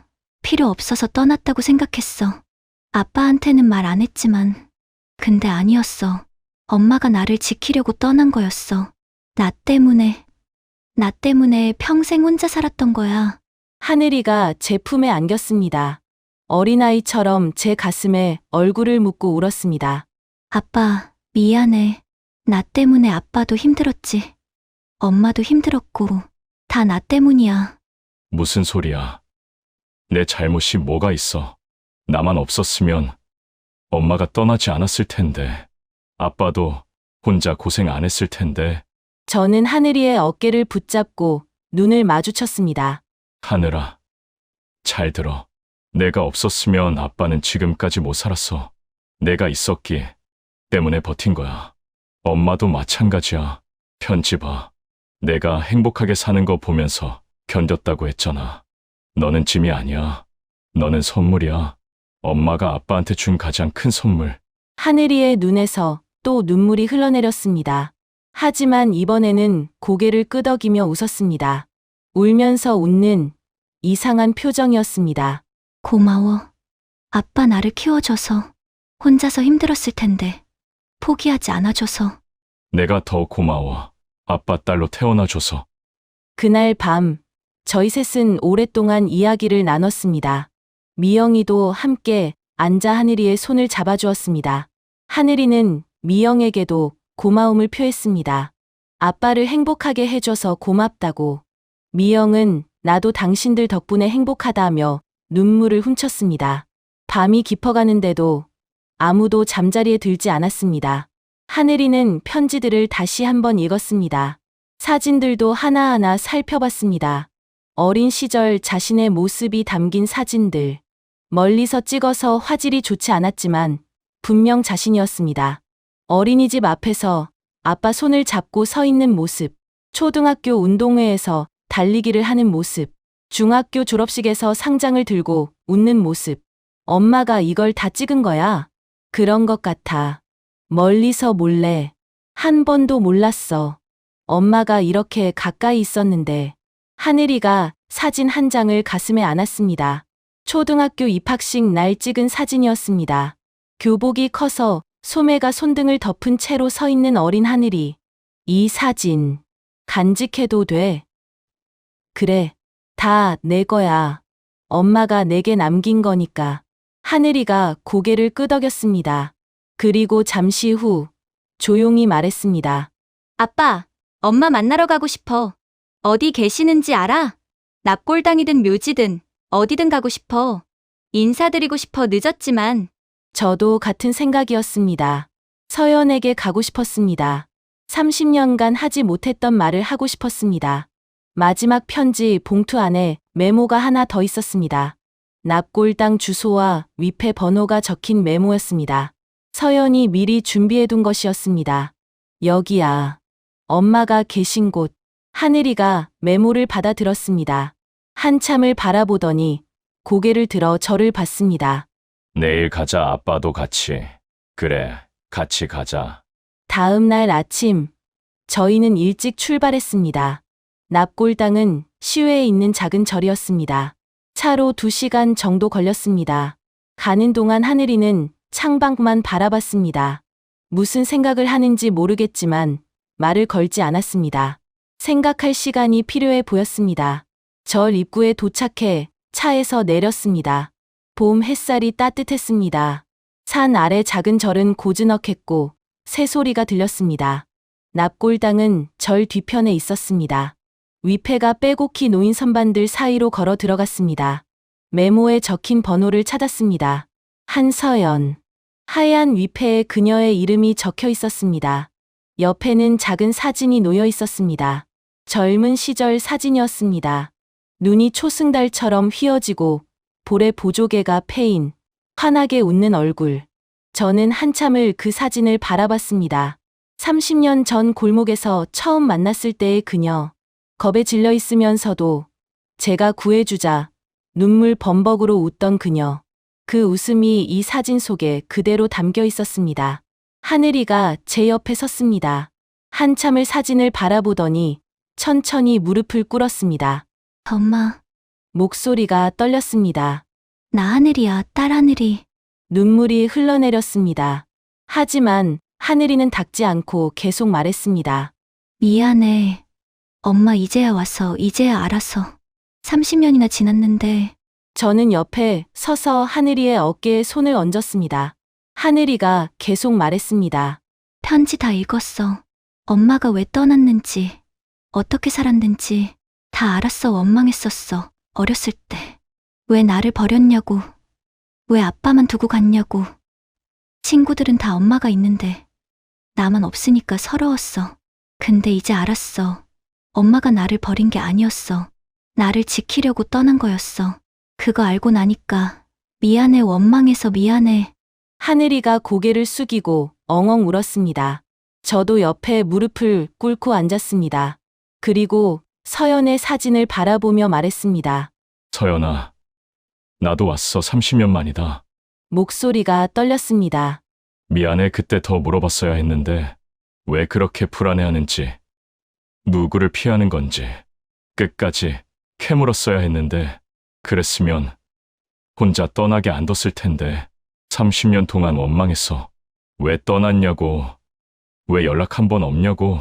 필요 없어서 떠났다고 생각했어. 아빠한테는 말 안 했지만, 근데 아니었어. 엄마가 나를 지키려고 떠난 거였어. 나 때문에 평생 혼자 살았던 거야. 하늘이가 제 품에 안겼습니다. 어린아이처럼 제 가슴에 얼굴을 묻고 울었습니다. 아빠, 미안해. 나 때문에 아빠도 힘들었지. 엄마도 힘들었고, 다 나 때문이야. 무슨 소리야. 내 잘못이 뭐가 있어. 나만 없었으면 엄마가 떠나지 않았을 텐데. 아빠도 혼자 고생 안 했을 텐데. 저는 하늘이의 어깨를 붙잡고 눈을 마주쳤습니다. 하늘아, 잘 들어. 내가 없었으면 아빠는 지금까지 못 살았어. 내가 있었기 때문에 버틴 거야. 엄마도 마찬가지야. 편지 봐. 내가 행복하게 사는 거 보면서 견뎠다고 했잖아. 너는 짐이 아니야. 너는 선물이야. 엄마가 아빠한테 준 가장 큰 선물. 하늘이의 눈에서 또 눈물이 흘러내렸습니다. 하지만 이번에는 고개를 끄덕이며 웃었습니다. 울면서 웃는 이상한 표정이었습니다. 고마워. 아빠 나를 키워줘서, 혼자서 힘들었을 텐데, 포기하지 않아줘서. 내가 더 고마워. 아빠 딸로 태어나줘서. 그날 밤, 저희 셋은 오랫동안 이야기를 나눴습니다. 미영이도 함께 앉아 하늘이의 손을 잡아주었습니다. 하늘이는 미영에게도 고마움을 표했습니다. 아빠를 행복하게 해줘서 고맙다고. 미영은 나도 당신들 덕분에 행복하다며 눈물을 훔쳤습니다. 밤이 깊어가는데도 아무도 잠자리에 들지 않았습니다. 하늘이는 편지들을 다시 한번 읽었습니다. 사진들도 하나하나 살펴봤습니다. 어린 시절 자신의 모습이 담긴 사진들. 멀리서 찍어서 화질이 좋지 않았지만 분명 자신이었습니다. 어린이집 앞에서 아빠 손을 잡고 서 있는 모습, 초등학교 운동회에서 달리기를 하는 모습, 중학교 졸업식에서 상장을 들고 웃는 모습. 엄마가 이걸 다 찍은 거야? 그런 것 같아. 멀리서 몰래. 한 번도 몰랐어. 엄마가 이렇게 가까이 있었는데. 하늘이가 사진 한 장을 가슴에 안았습니다. 초등학교 입학식 날 찍은 사진이었습니다. 교복이 커서 소매가 손등을 덮은 채로 서 있는 어린 하늘이. 이 사진 간직해도 돼? 그래, 다 내 거야. 엄마가 내게 남긴 거니까. 하늘이가 고개를 끄덕였습니다. 그리고 잠시 후 조용히 말했습니다. 아빠, 엄마 만나러 가고 싶어. 어디 계시는지 알아? 납골당이든 묘지든 어디든 가고 싶어. 인사드리고 싶어. 늦었지만. 저도 같은 생각이었습니다. 서연에게 가고 싶었습니다. 30년간 하지 못했던 말을 하고 싶었습니다. 마지막 편지 봉투 안에 메모가 하나 더 있었습니다. 납골당 주소와 위패 번호가 적힌 메모였습니다. 서연이 미리 준비해둔 것이었습니다. 여기야. 엄마가 계신 곳. 하늘이가 메모를 받아들었습니다. 한참을 바라보더니 고개를 들어 저를 봤습니다. 내일 가자. 아빠도 같이. 그래, 같이 가자. 다음 날 아침, 저희는 일찍 출발했습니다. 납골당은 시외에 있는 작은 절이었습니다. 차로 2시간 정도 걸렸습니다. 가는 동안 하늘이는 창밖만 바라봤습니다. 무슨 생각을 하는지 모르겠지만 말을 걸지 않았습니다. 생각할 시간이 필요해 보였습니다. 절 입구에 도착해 차에서 내렸습니다. 봄 햇살이 따뜻했습니다. 산 아래 작은 절은 고즈넉했고 새소리가 들렸습니다. 납골당은 절 뒤편에 있었습니다. 위패가 빼곡히 놓인 선반들 사이로 걸어 들어갔습니다. 메모에 적힌 번호를 찾았습니다. 한서연. 하얀 위패에 그녀의 이름이 적혀 있었습니다. 옆에는 작은 사진이 놓여 있었습니다. 젊은 시절 사진이었습니다. 눈이 초승달처럼 휘어지고 볼에 보조개가 패인 환하게 웃는 얼굴. 저는 한참을 그 사진을 바라봤습니다. 30년 전 골목에서 처음 만났을 때의 그녀. 겁에 질려 있으면서도 제가 구해주자 눈물 범벅으로 웃던 그녀. 그 웃음이 이 사진 속에 그대로 담겨 있었습니다. 하늘이가 제 옆에 섰습니다. 한참을 사진을 바라보더니 천천히 무릎을 꿇었습니다. 엄마, 목소리가 떨렸습니다. 나 하늘이야, 딸 하늘이. 눈물이 흘러내렸습니다. 하지만 하늘이는 닦지 않고 계속 말했습니다. 미안해. 엄마 이제야 와서, 이제야 알아서. 30년이나 지났는데. 저는 옆에 서서 하늘이의 어깨에 손을 얹었습니다. 하늘이가 계속 말했습니다. 편지 다 읽었어. 엄마가 왜 떠났는지, 어떻게 살았는지 다 알았어. 원망했었어. 어렸을 때. 왜 나를 버렸냐고. 왜 아빠만 두고 갔냐고. 친구들은 다 엄마가 있는데 나만 없으니까 서러웠어. 근데 이제 알았어. 엄마가 나를 버린 게 아니었어. 나를 지키려고 떠난 거였어. 그거 알고 나니까 미안해. 원망해서 미안해. 하늘이가 고개를 숙이고 엉엉 울었습니다. 저도 옆에 무릎을 꿇고 앉았습니다. 그리고 서연의 사진을 바라보며 말했습니다. 서연아, 나도 왔어. 30년 만이다. 목소리가 떨렸습니다. 미안해. 그때 더 물어봤어야 했는데 왜 그렇게 불안해하는지, 누구를 피하는 건지 끝까지 캐물었어야 했는데 그랬으면 혼자 떠나게 안 뒀을 텐데 30년 동안 원망했어. 왜 떠났냐고, 왜 연락 한 번 없냐고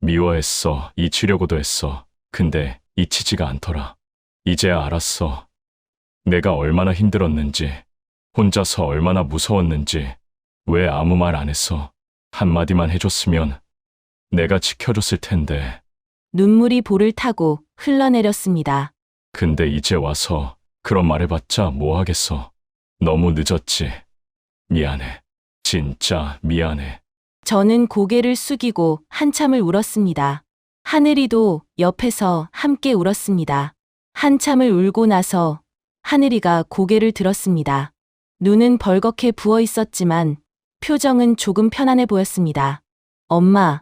미워했어. 잊으려고도 했어. 근데 잊히지가 않더라. 이제야 알았어. 내가 얼마나 힘들었는지, 혼자서 얼마나 무서웠는지. 왜 아무 말 안 했어. 한마디만 해줬으면 내가 지켜줬을 텐데. 눈물이 볼을 타고 흘러내렸습니다. 근데 이제 와서 그런 말 해봤자 뭐 하겠어. 너무 늦었지. 미안해. 진짜 미안해. 저는 고개를 숙이고 한참을 울었습니다. 하늘이도 옆에서 함께 울었습니다. 한참을 울고 나서 하늘이가 고개를 들었습니다. 눈은 벌겋게 부어 있었지만 표정은 조금 편안해 보였습니다. 엄마,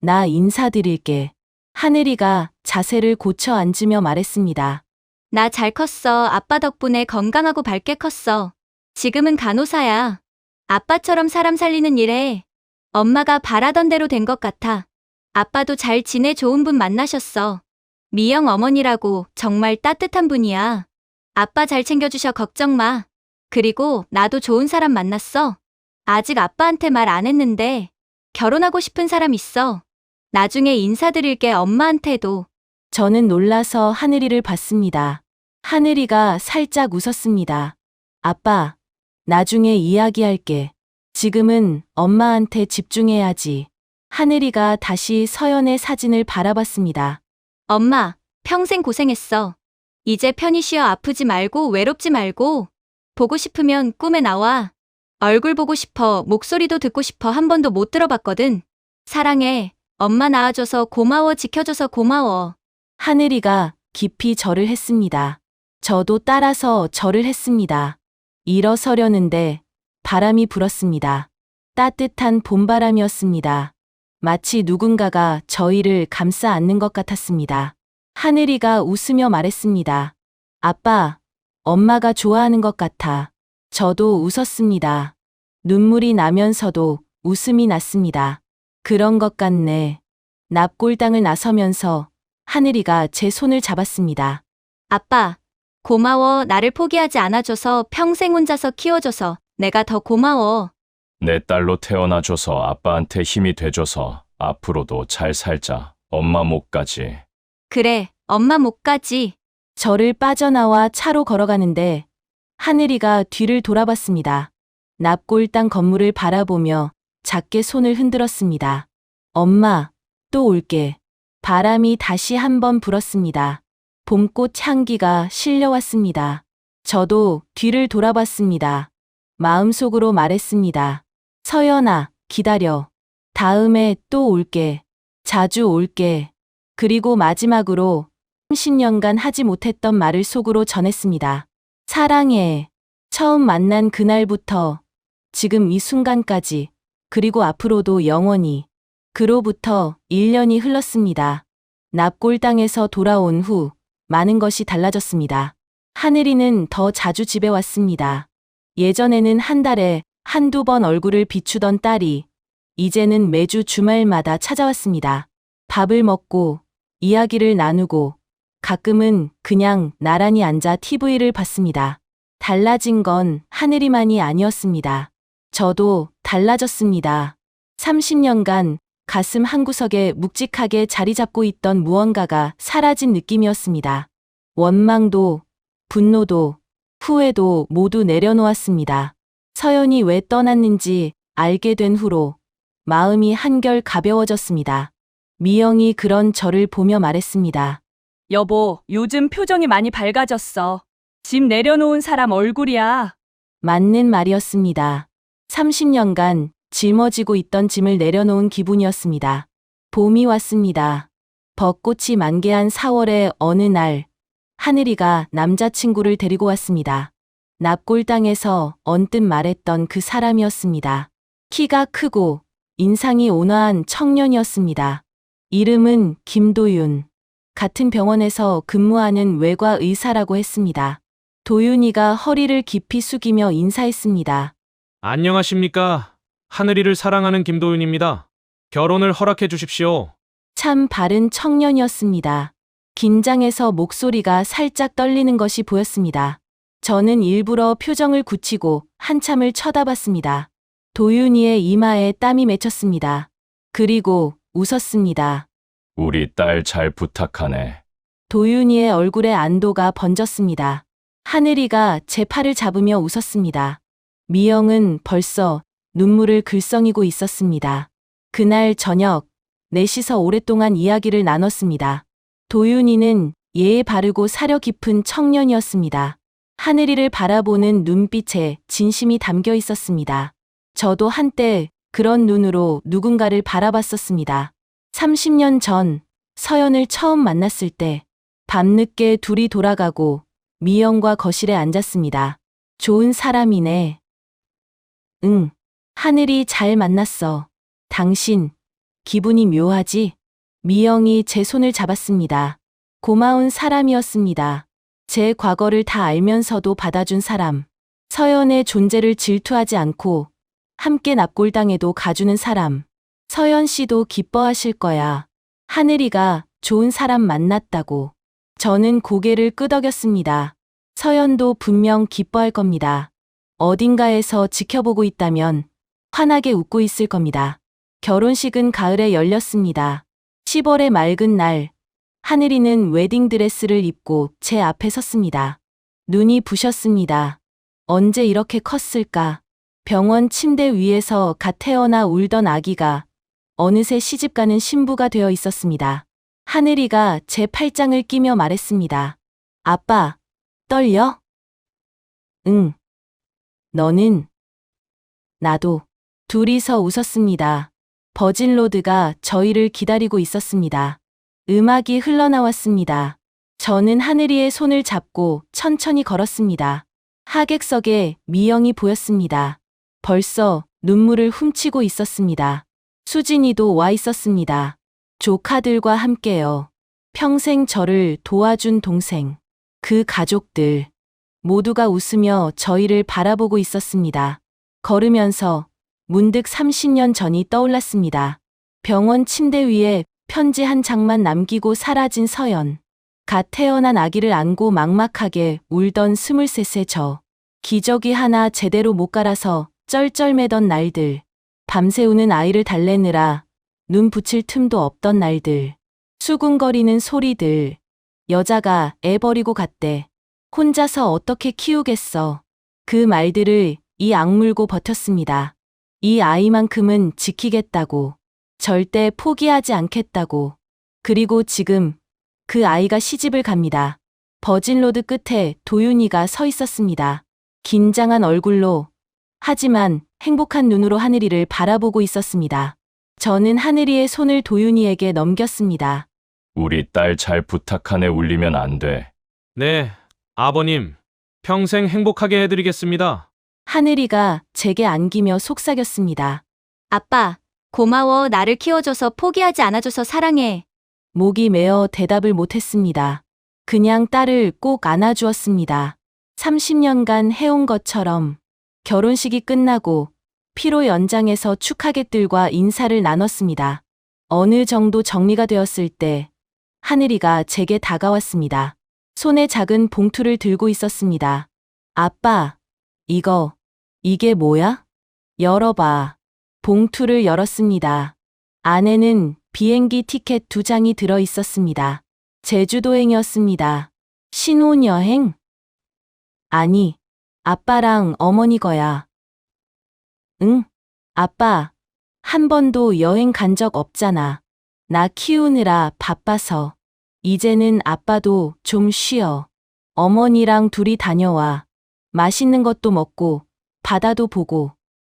나 인사드릴게. 하늘이가 자세를 고쳐 앉으며 말했습니다. 나 잘 컸어. 아빠 덕분에 건강하고 밝게 컸어. 지금은 간호사야. 아빠처럼 사람 살리는 일에 엄마가 바라던 대로 된 것 같아. 아빠도 잘 지내. 좋은 분 만나셨어. 미영 어머니라고 정말 따뜻한 분이야. 아빠 잘 챙겨주셔. 걱정 마. 그리고 나도 좋은 사람 만났어. 아직 아빠한테 말 안 했는데 결혼하고 싶은 사람 있어. 나중에 인사드릴게. 엄마한테도. 저는 놀라서 하늘이를 봤습니다. 하늘이가 살짝 웃었습니다. 아빠, 나중에 이야기할게. 지금은 엄마한테 집중해야지. 하늘이가 다시 서연의 사진을 바라봤습니다. 엄마, 평생 고생했어. 이제 편히 쉬어. 아프지 말고 외롭지 말고. 보고 싶으면 꿈에 나와. 얼굴 보고 싶어. 목소리도 듣고 싶어. 한 번도 못 들어봤거든. 사랑해. 엄마 낳아줘서 고마워. 지켜줘서 고마워. 하늘이가 깊이 절을 했습니다. 저도 따라서 절을 했습니다. 일어서려는데 바람이 불었습니다. 따뜻한 봄바람이었습니다. 마치 누군가가 저희를 감싸 안는 것 같았습니다. 하늘이가 웃으며 말했습니다. 아빠, 엄마가 좋아하는 것 같아. 저도 웃었습니다. 눈물이 나면서도 웃음이 났습니다. 그런 것 같네. 납골당을 나서면서 하늘이가 제 손을 잡았습니다. 아빠, 고마워. 나를 포기하지 않아줘서, 평생 혼자서 키워줘서 내가 더 고마워. 내 딸로 태어나줘서, 아빠한테 힘이 돼줘서 앞으로도 잘 살자. 엄마 목까지. 그래, 엄마 목까지. 저를 빠져나와 차로 걸어가는데 하늘이가 뒤를 돌아봤습니다. 납골당 건물을 바라보며 작게 손을 흔들었습니다. 엄마, 또 올게. 바람이 다시 한번 불었습니다. 봄꽃 향기가 실려왔습니다. 저도 뒤를 돌아봤습니다. 마음속으로 말했습니다. 서연아, 기다려. 다음에 또 올게. 자주 올게. 그리고 마지막으로 30년간 하지 못했던 말을 속으로 전했습니다. 사랑해. 처음 만난 그날부터 지금 이 순간까지, 그리고 앞으로도 영원히. 그로부터 1년이 흘렀습니다. 납골당에서 돌아온 후 많은 것이 달라졌습니다. 하늘이는 더 자주 집에 왔습니다. 예전에는 한 달에 한두 번 얼굴을 비추던 딸이 이제는 매주 주말마다 찾아왔습니다. 밥을 먹고 이야기를 나누고 가끔은 그냥 나란히 앉아 TV를 봤습니다. 달라진 건 하늘이만이 아니었습니다. 저도 달라졌습니다. 30년간 가슴 한구석에 묵직하게 자리 잡고 있던 무언가가 사라진 느낌이었습니다. 원망도, 분노도, 후회도 모두 내려놓았습니다. 서연이 왜 떠났는지 알게 된 후로 마음이 한결 가벼워졌습니다. 미영이 그런 저를 보며 말했습니다. 여보, 요즘 표정이 많이 밝아졌어. 짐 내려놓은 사람 얼굴이야. 맞는 말이었습니다. 30년간 짊어지고 있던 짐을 내려놓은 기분이었습니다. 봄이 왔습니다. 벚꽃이 만개한 4월의 어느 날, 하늘이가 남자친구를 데리고 왔습니다. 납골당에서 언뜻 말했던 그 사람이었습니다. 키가 크고 인상이 온화한 청년이었습니다. 이름은 김도윤. 같은 병원에서 근무하는 외과 의사라고 했습니다. 도윤이가 허리를 깊이 숙이며 인사했습니다. 안녕하십니까. 하늘이를 사랑하는 김도윤입니다. 결혼을 허락해 주십시오. 참 바른 청년이었습니다. 긴장해서 목소리가 살짝 떨리는 것이 보였습니다. 저는 일부러 표정을 굳히고 한참을 쳐다봤습니다. 도윤이의 이마에 땀이 맺혔습니다. 그리고 웃었습니다. 우리 딸 잘 부탁하네. 도윤이의 얼굴에 안도가 번졌습니다. 하늘이가 제 팔을 잡으며 웃었습니다. 미영은 벌써 눈물을 글썽이고 있었습니다. 그날 저녁, 넷이서 오랫동안 이야기를 나눴습니다. 도윤이는 예의 바르고 사려 깊은 청년이었습니다. 하늘이를 바라보는 눈빛에 진심이 담겨 있었습니다. 저도 한때 그런 눈으로 누군가를 바라봤었습니다. 30년 전 서연을 처음 만났을 때 밤늦게 둘이 돌아가고 미영과 거실에 앉았습니다. 좋은 사람이네. 응. 하늘이 잘 만났어. 당신, 기분이 묘하지? 미영이 제 손을 잡았습니다. 고마운 사람이었습니다. 제 과거를 다 알면서도 받아준 사람. 서연의 존재를 질투하지 않고 함께 납골당에도 가주는 사람. 서연 씨도 기뻐하실 거야. 하늘이가 좋은 사람 만났다고. 저는 고개를 끄덕였습니다. 서연도 분명 기뻐할 겁니다. 어딘가에서 지켜보고 있다면 환하게 웃고 있을 겁니다. 결혼식은 가을에 열렸습니다. 10월의 맑은 날, 하늘이는 웨딩드레스를 입고 제 앞에 섰습니다. 눈이 부셨습니다. 언제 이렇게 컸을까? 병원 침대 위에서 갓 태어나 울던 아기가 어느새 시집가는 신부가 되어 있었습니다. 하늘이가 제 팔짱을 끼며 말했습니다. 아빠, 떨려? 응. 너는? 나도. 둘이서 웃었습니다. 버진로드가 저희를 기다리고 있었습니다. 음악이 흘러나왔습니다. 저는 하늘이의 손을 잡고 천천히 걸었습니다. 하객석에 미영이 보였습니다. 벌써 눈물을 훔치고 있었습니다. 수진이도 와 있었습니다. 조카들과 함께요. 평생 저를 도와준 동생. 그 가족들. 모두가 웃으며 저희를 바라보고 있었습니다. 걸으면서 문득 30년 전이 떠올랐습니다. 병원 침대 위에 편지 한 장만 남기고 사라진 서연. 갓 태어난 아기를 안고 막막하게 울던 23세 저. 기저귀 하나 제대로 못 갈아서 쩔쩔매던 날들. 밤새우는 아이를 달래느라 눈 붙일 틈도 없던 날들. 수군거리는 소리들. 여자가 애 버리고 갔대. 혼자서 어떻게 키우겠어. 그 말들을 이 악물고 버텼습니다. 이 아이만큼은 지키겠다고. 절대 포기하지 않겠다고. 그리고 지금 그 아이가 시집을 갑니다. 버진로드 끝에 도윤이가 서 있었습니다. 긴장한 얼굴로, 하지만 행복한 눈으로 하늘이를 바라보고 있었습니다. 저는 하늘이의 손을 도윤이에게 넘겼습니다. 우리 딸 잘 부탁하네 울리면 안 돼. 네, 아버님. 평생 행복하게 해드리겠습니다. 하늘이가 제게 안기며 속삭였습니다. 아빠, 고마워. 나를 키워줘서 포기하지 않아줘서 사랑해. 목이 메어 대답을 못했습니다. 그냥 딸을 꼭 안아주었습니다. 30년간 해온 것처럼 결혼식이 끝나고 피로 연장해서 축하객들과 인사를 나눴습니다. 어느 정도 정리가 되었을 때 하늘이가 제게 다가왔습니다. 손에 작은 봉투를 들고 있었습니다. 아빠, 이게 뭐야? 열어봐. 봉투를 열었습니다. 안에는 비행기 티켓 2장이 들어 있었습니다. 제주도행이었습니다. 신혼여행? 아니, 아빠랑 어머니 거야. 응, 아빠, 한 번도 여행 간 적 없잖아. 나 키우느라 바빠서. 이제는 아빠도 좀 쉬어. 어머니랑 둘이 다녀와. 맛있는 것도 먹고, 바다도 보고.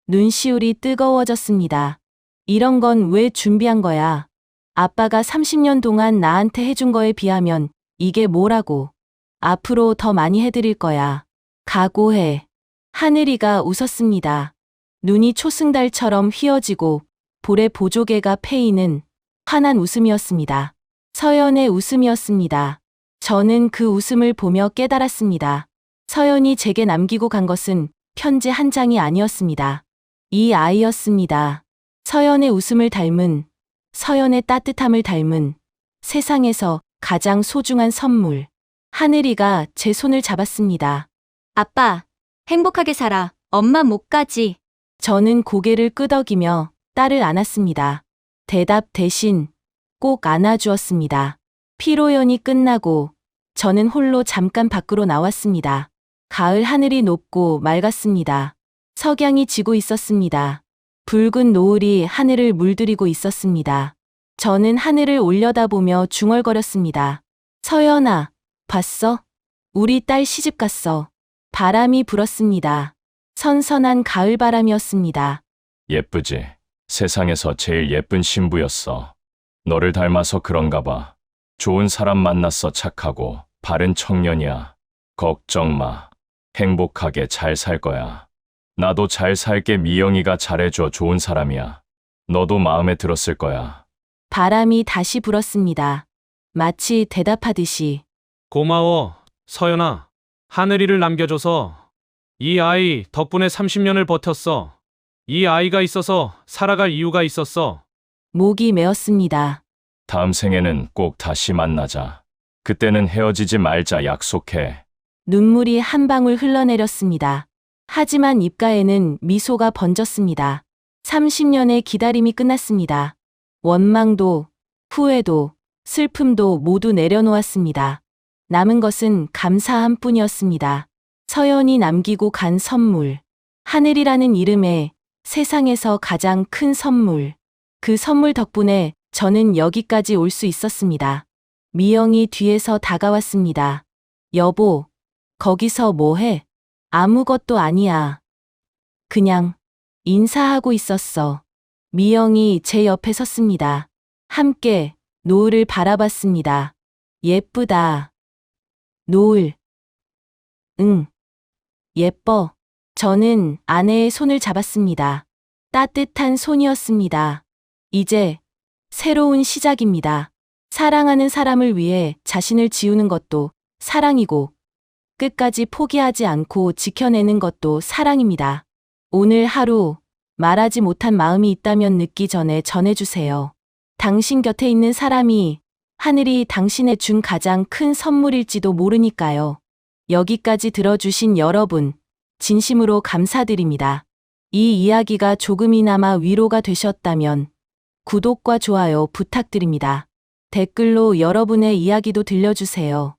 눈시울이 뜨거워졌습니다. 이런 건 왜 준비한 거야? 아빠가 30년 동안 나한테 해준 거에 비하면 이게 뭐라고. 앞으로 더 많이 해드릴 거야. 각오해. 하늘이가 웃었습니다. 눈이 초승달처럼 휘어지고 볼에 보조개가 패이는 환한 웃음이었습니다. 서연의 웃음이었습니다. 저는 그 웃음을 보며 깨달았습니다. 서연이 제게 남기고 간 것은 편지 한 장이 아니었습니다. 이 아이였습니다. 서연의 웃음을 닮은, 서연의 따뜻함을 닮은 세상에서 가장 소중한 선물. 하늘이가 제 손을 잡았습니다. 아빠, 행복하게 살아. 엄마 못 가지. 저는 고개를 끄덕이며 딸을 안았습니다. 대답 대신 꼭 안아주었습니다. 피로연이 끝나고 저는 홀로 잠깐 밖으로 나왔습니다. 가을 하늘이 높고 맑았습니다. 석양이 지고 있었습니다. 붉은 노을이 하늘을 물들이고 있었습니다. 저는 하늘을 올려다보며 중얼거렸습니다. 서연아, 봤어? 우리 딸 시집 갔어. 바람이 불었습니다. 선선한 가을 바람이었습니다. 예쁘지? 세상에서 제일 예쁜 신부였어. 너를 닮아서 그런가 봐. 좋은 사람 만났어. 착하고 바른 청년이야. 걱정 마. 행복하게 잘 살 거야. 나도 잘 살게. 미영이가 잘해줘. 좋은 사람이야. 너도 마음에 들었을 거야. 바람이 다시 불었습니다. 마치 대답하듯이. 고마워, 서연아. 하늘이를 남겨줘서. 이 아이 덕분에 30년을 버텼어. 이 아이가 있어서 살아갈 이유가 있었어. 목이 메었습니다. 다음 생에는 꼭 다시 만나자. 그때는 헤어지지 말자. 약속해. 눈물이 한 방울 흘러내렸습니다. 하지만 입가에는 미소가 번졌습니다. 30년의 기다림이 끝났습니다. 원망도, 후회도, 슬픔도 모두 내려놓았습니다. 남은 것은 감사함 뿐이었습니다. 서연이 남기고 간 선물. 하늘이라는 이름에 세상에서 가장 큰 선물. 그 선물 덕분에 저는 여기까지 올 수 있었습니다. 미영이 뒤에서 다가왔습니다. 여보, 거기서 뭐 해? 아무것도 아니야. 그냥 인사하고 있었어. 미영이 제 옆에 섰습니다. 함께 노을을 바라봤습니다. 예쁘다. 노을. 응. 예뻐. 저는 아내의 손을 잡았습니다. 따뜻한 손이었습니다. 이제 새로운 시작입니다. 사랑하는 사람을 위해 자신을 지우는 것도 사랑이고, 끝까지 포기하지 않고 지켜내는 것도 사랑입니다. 오늘 하루 말하지 못한 마음이 있다면 늦기 전에 전해주세요. 당신 곁에 있는 사람이 하늘이 당신에 준 가장 큰 선물일지도 모르니까요. 여기까지 들어주신 여러분, 진심으로 감사드립니다. 이 이야기가 조금이나마 위로가 되셨다면 구독과 좋아요 부탁드립니다. 댓글로 여러분의 이야기도 들려주세요.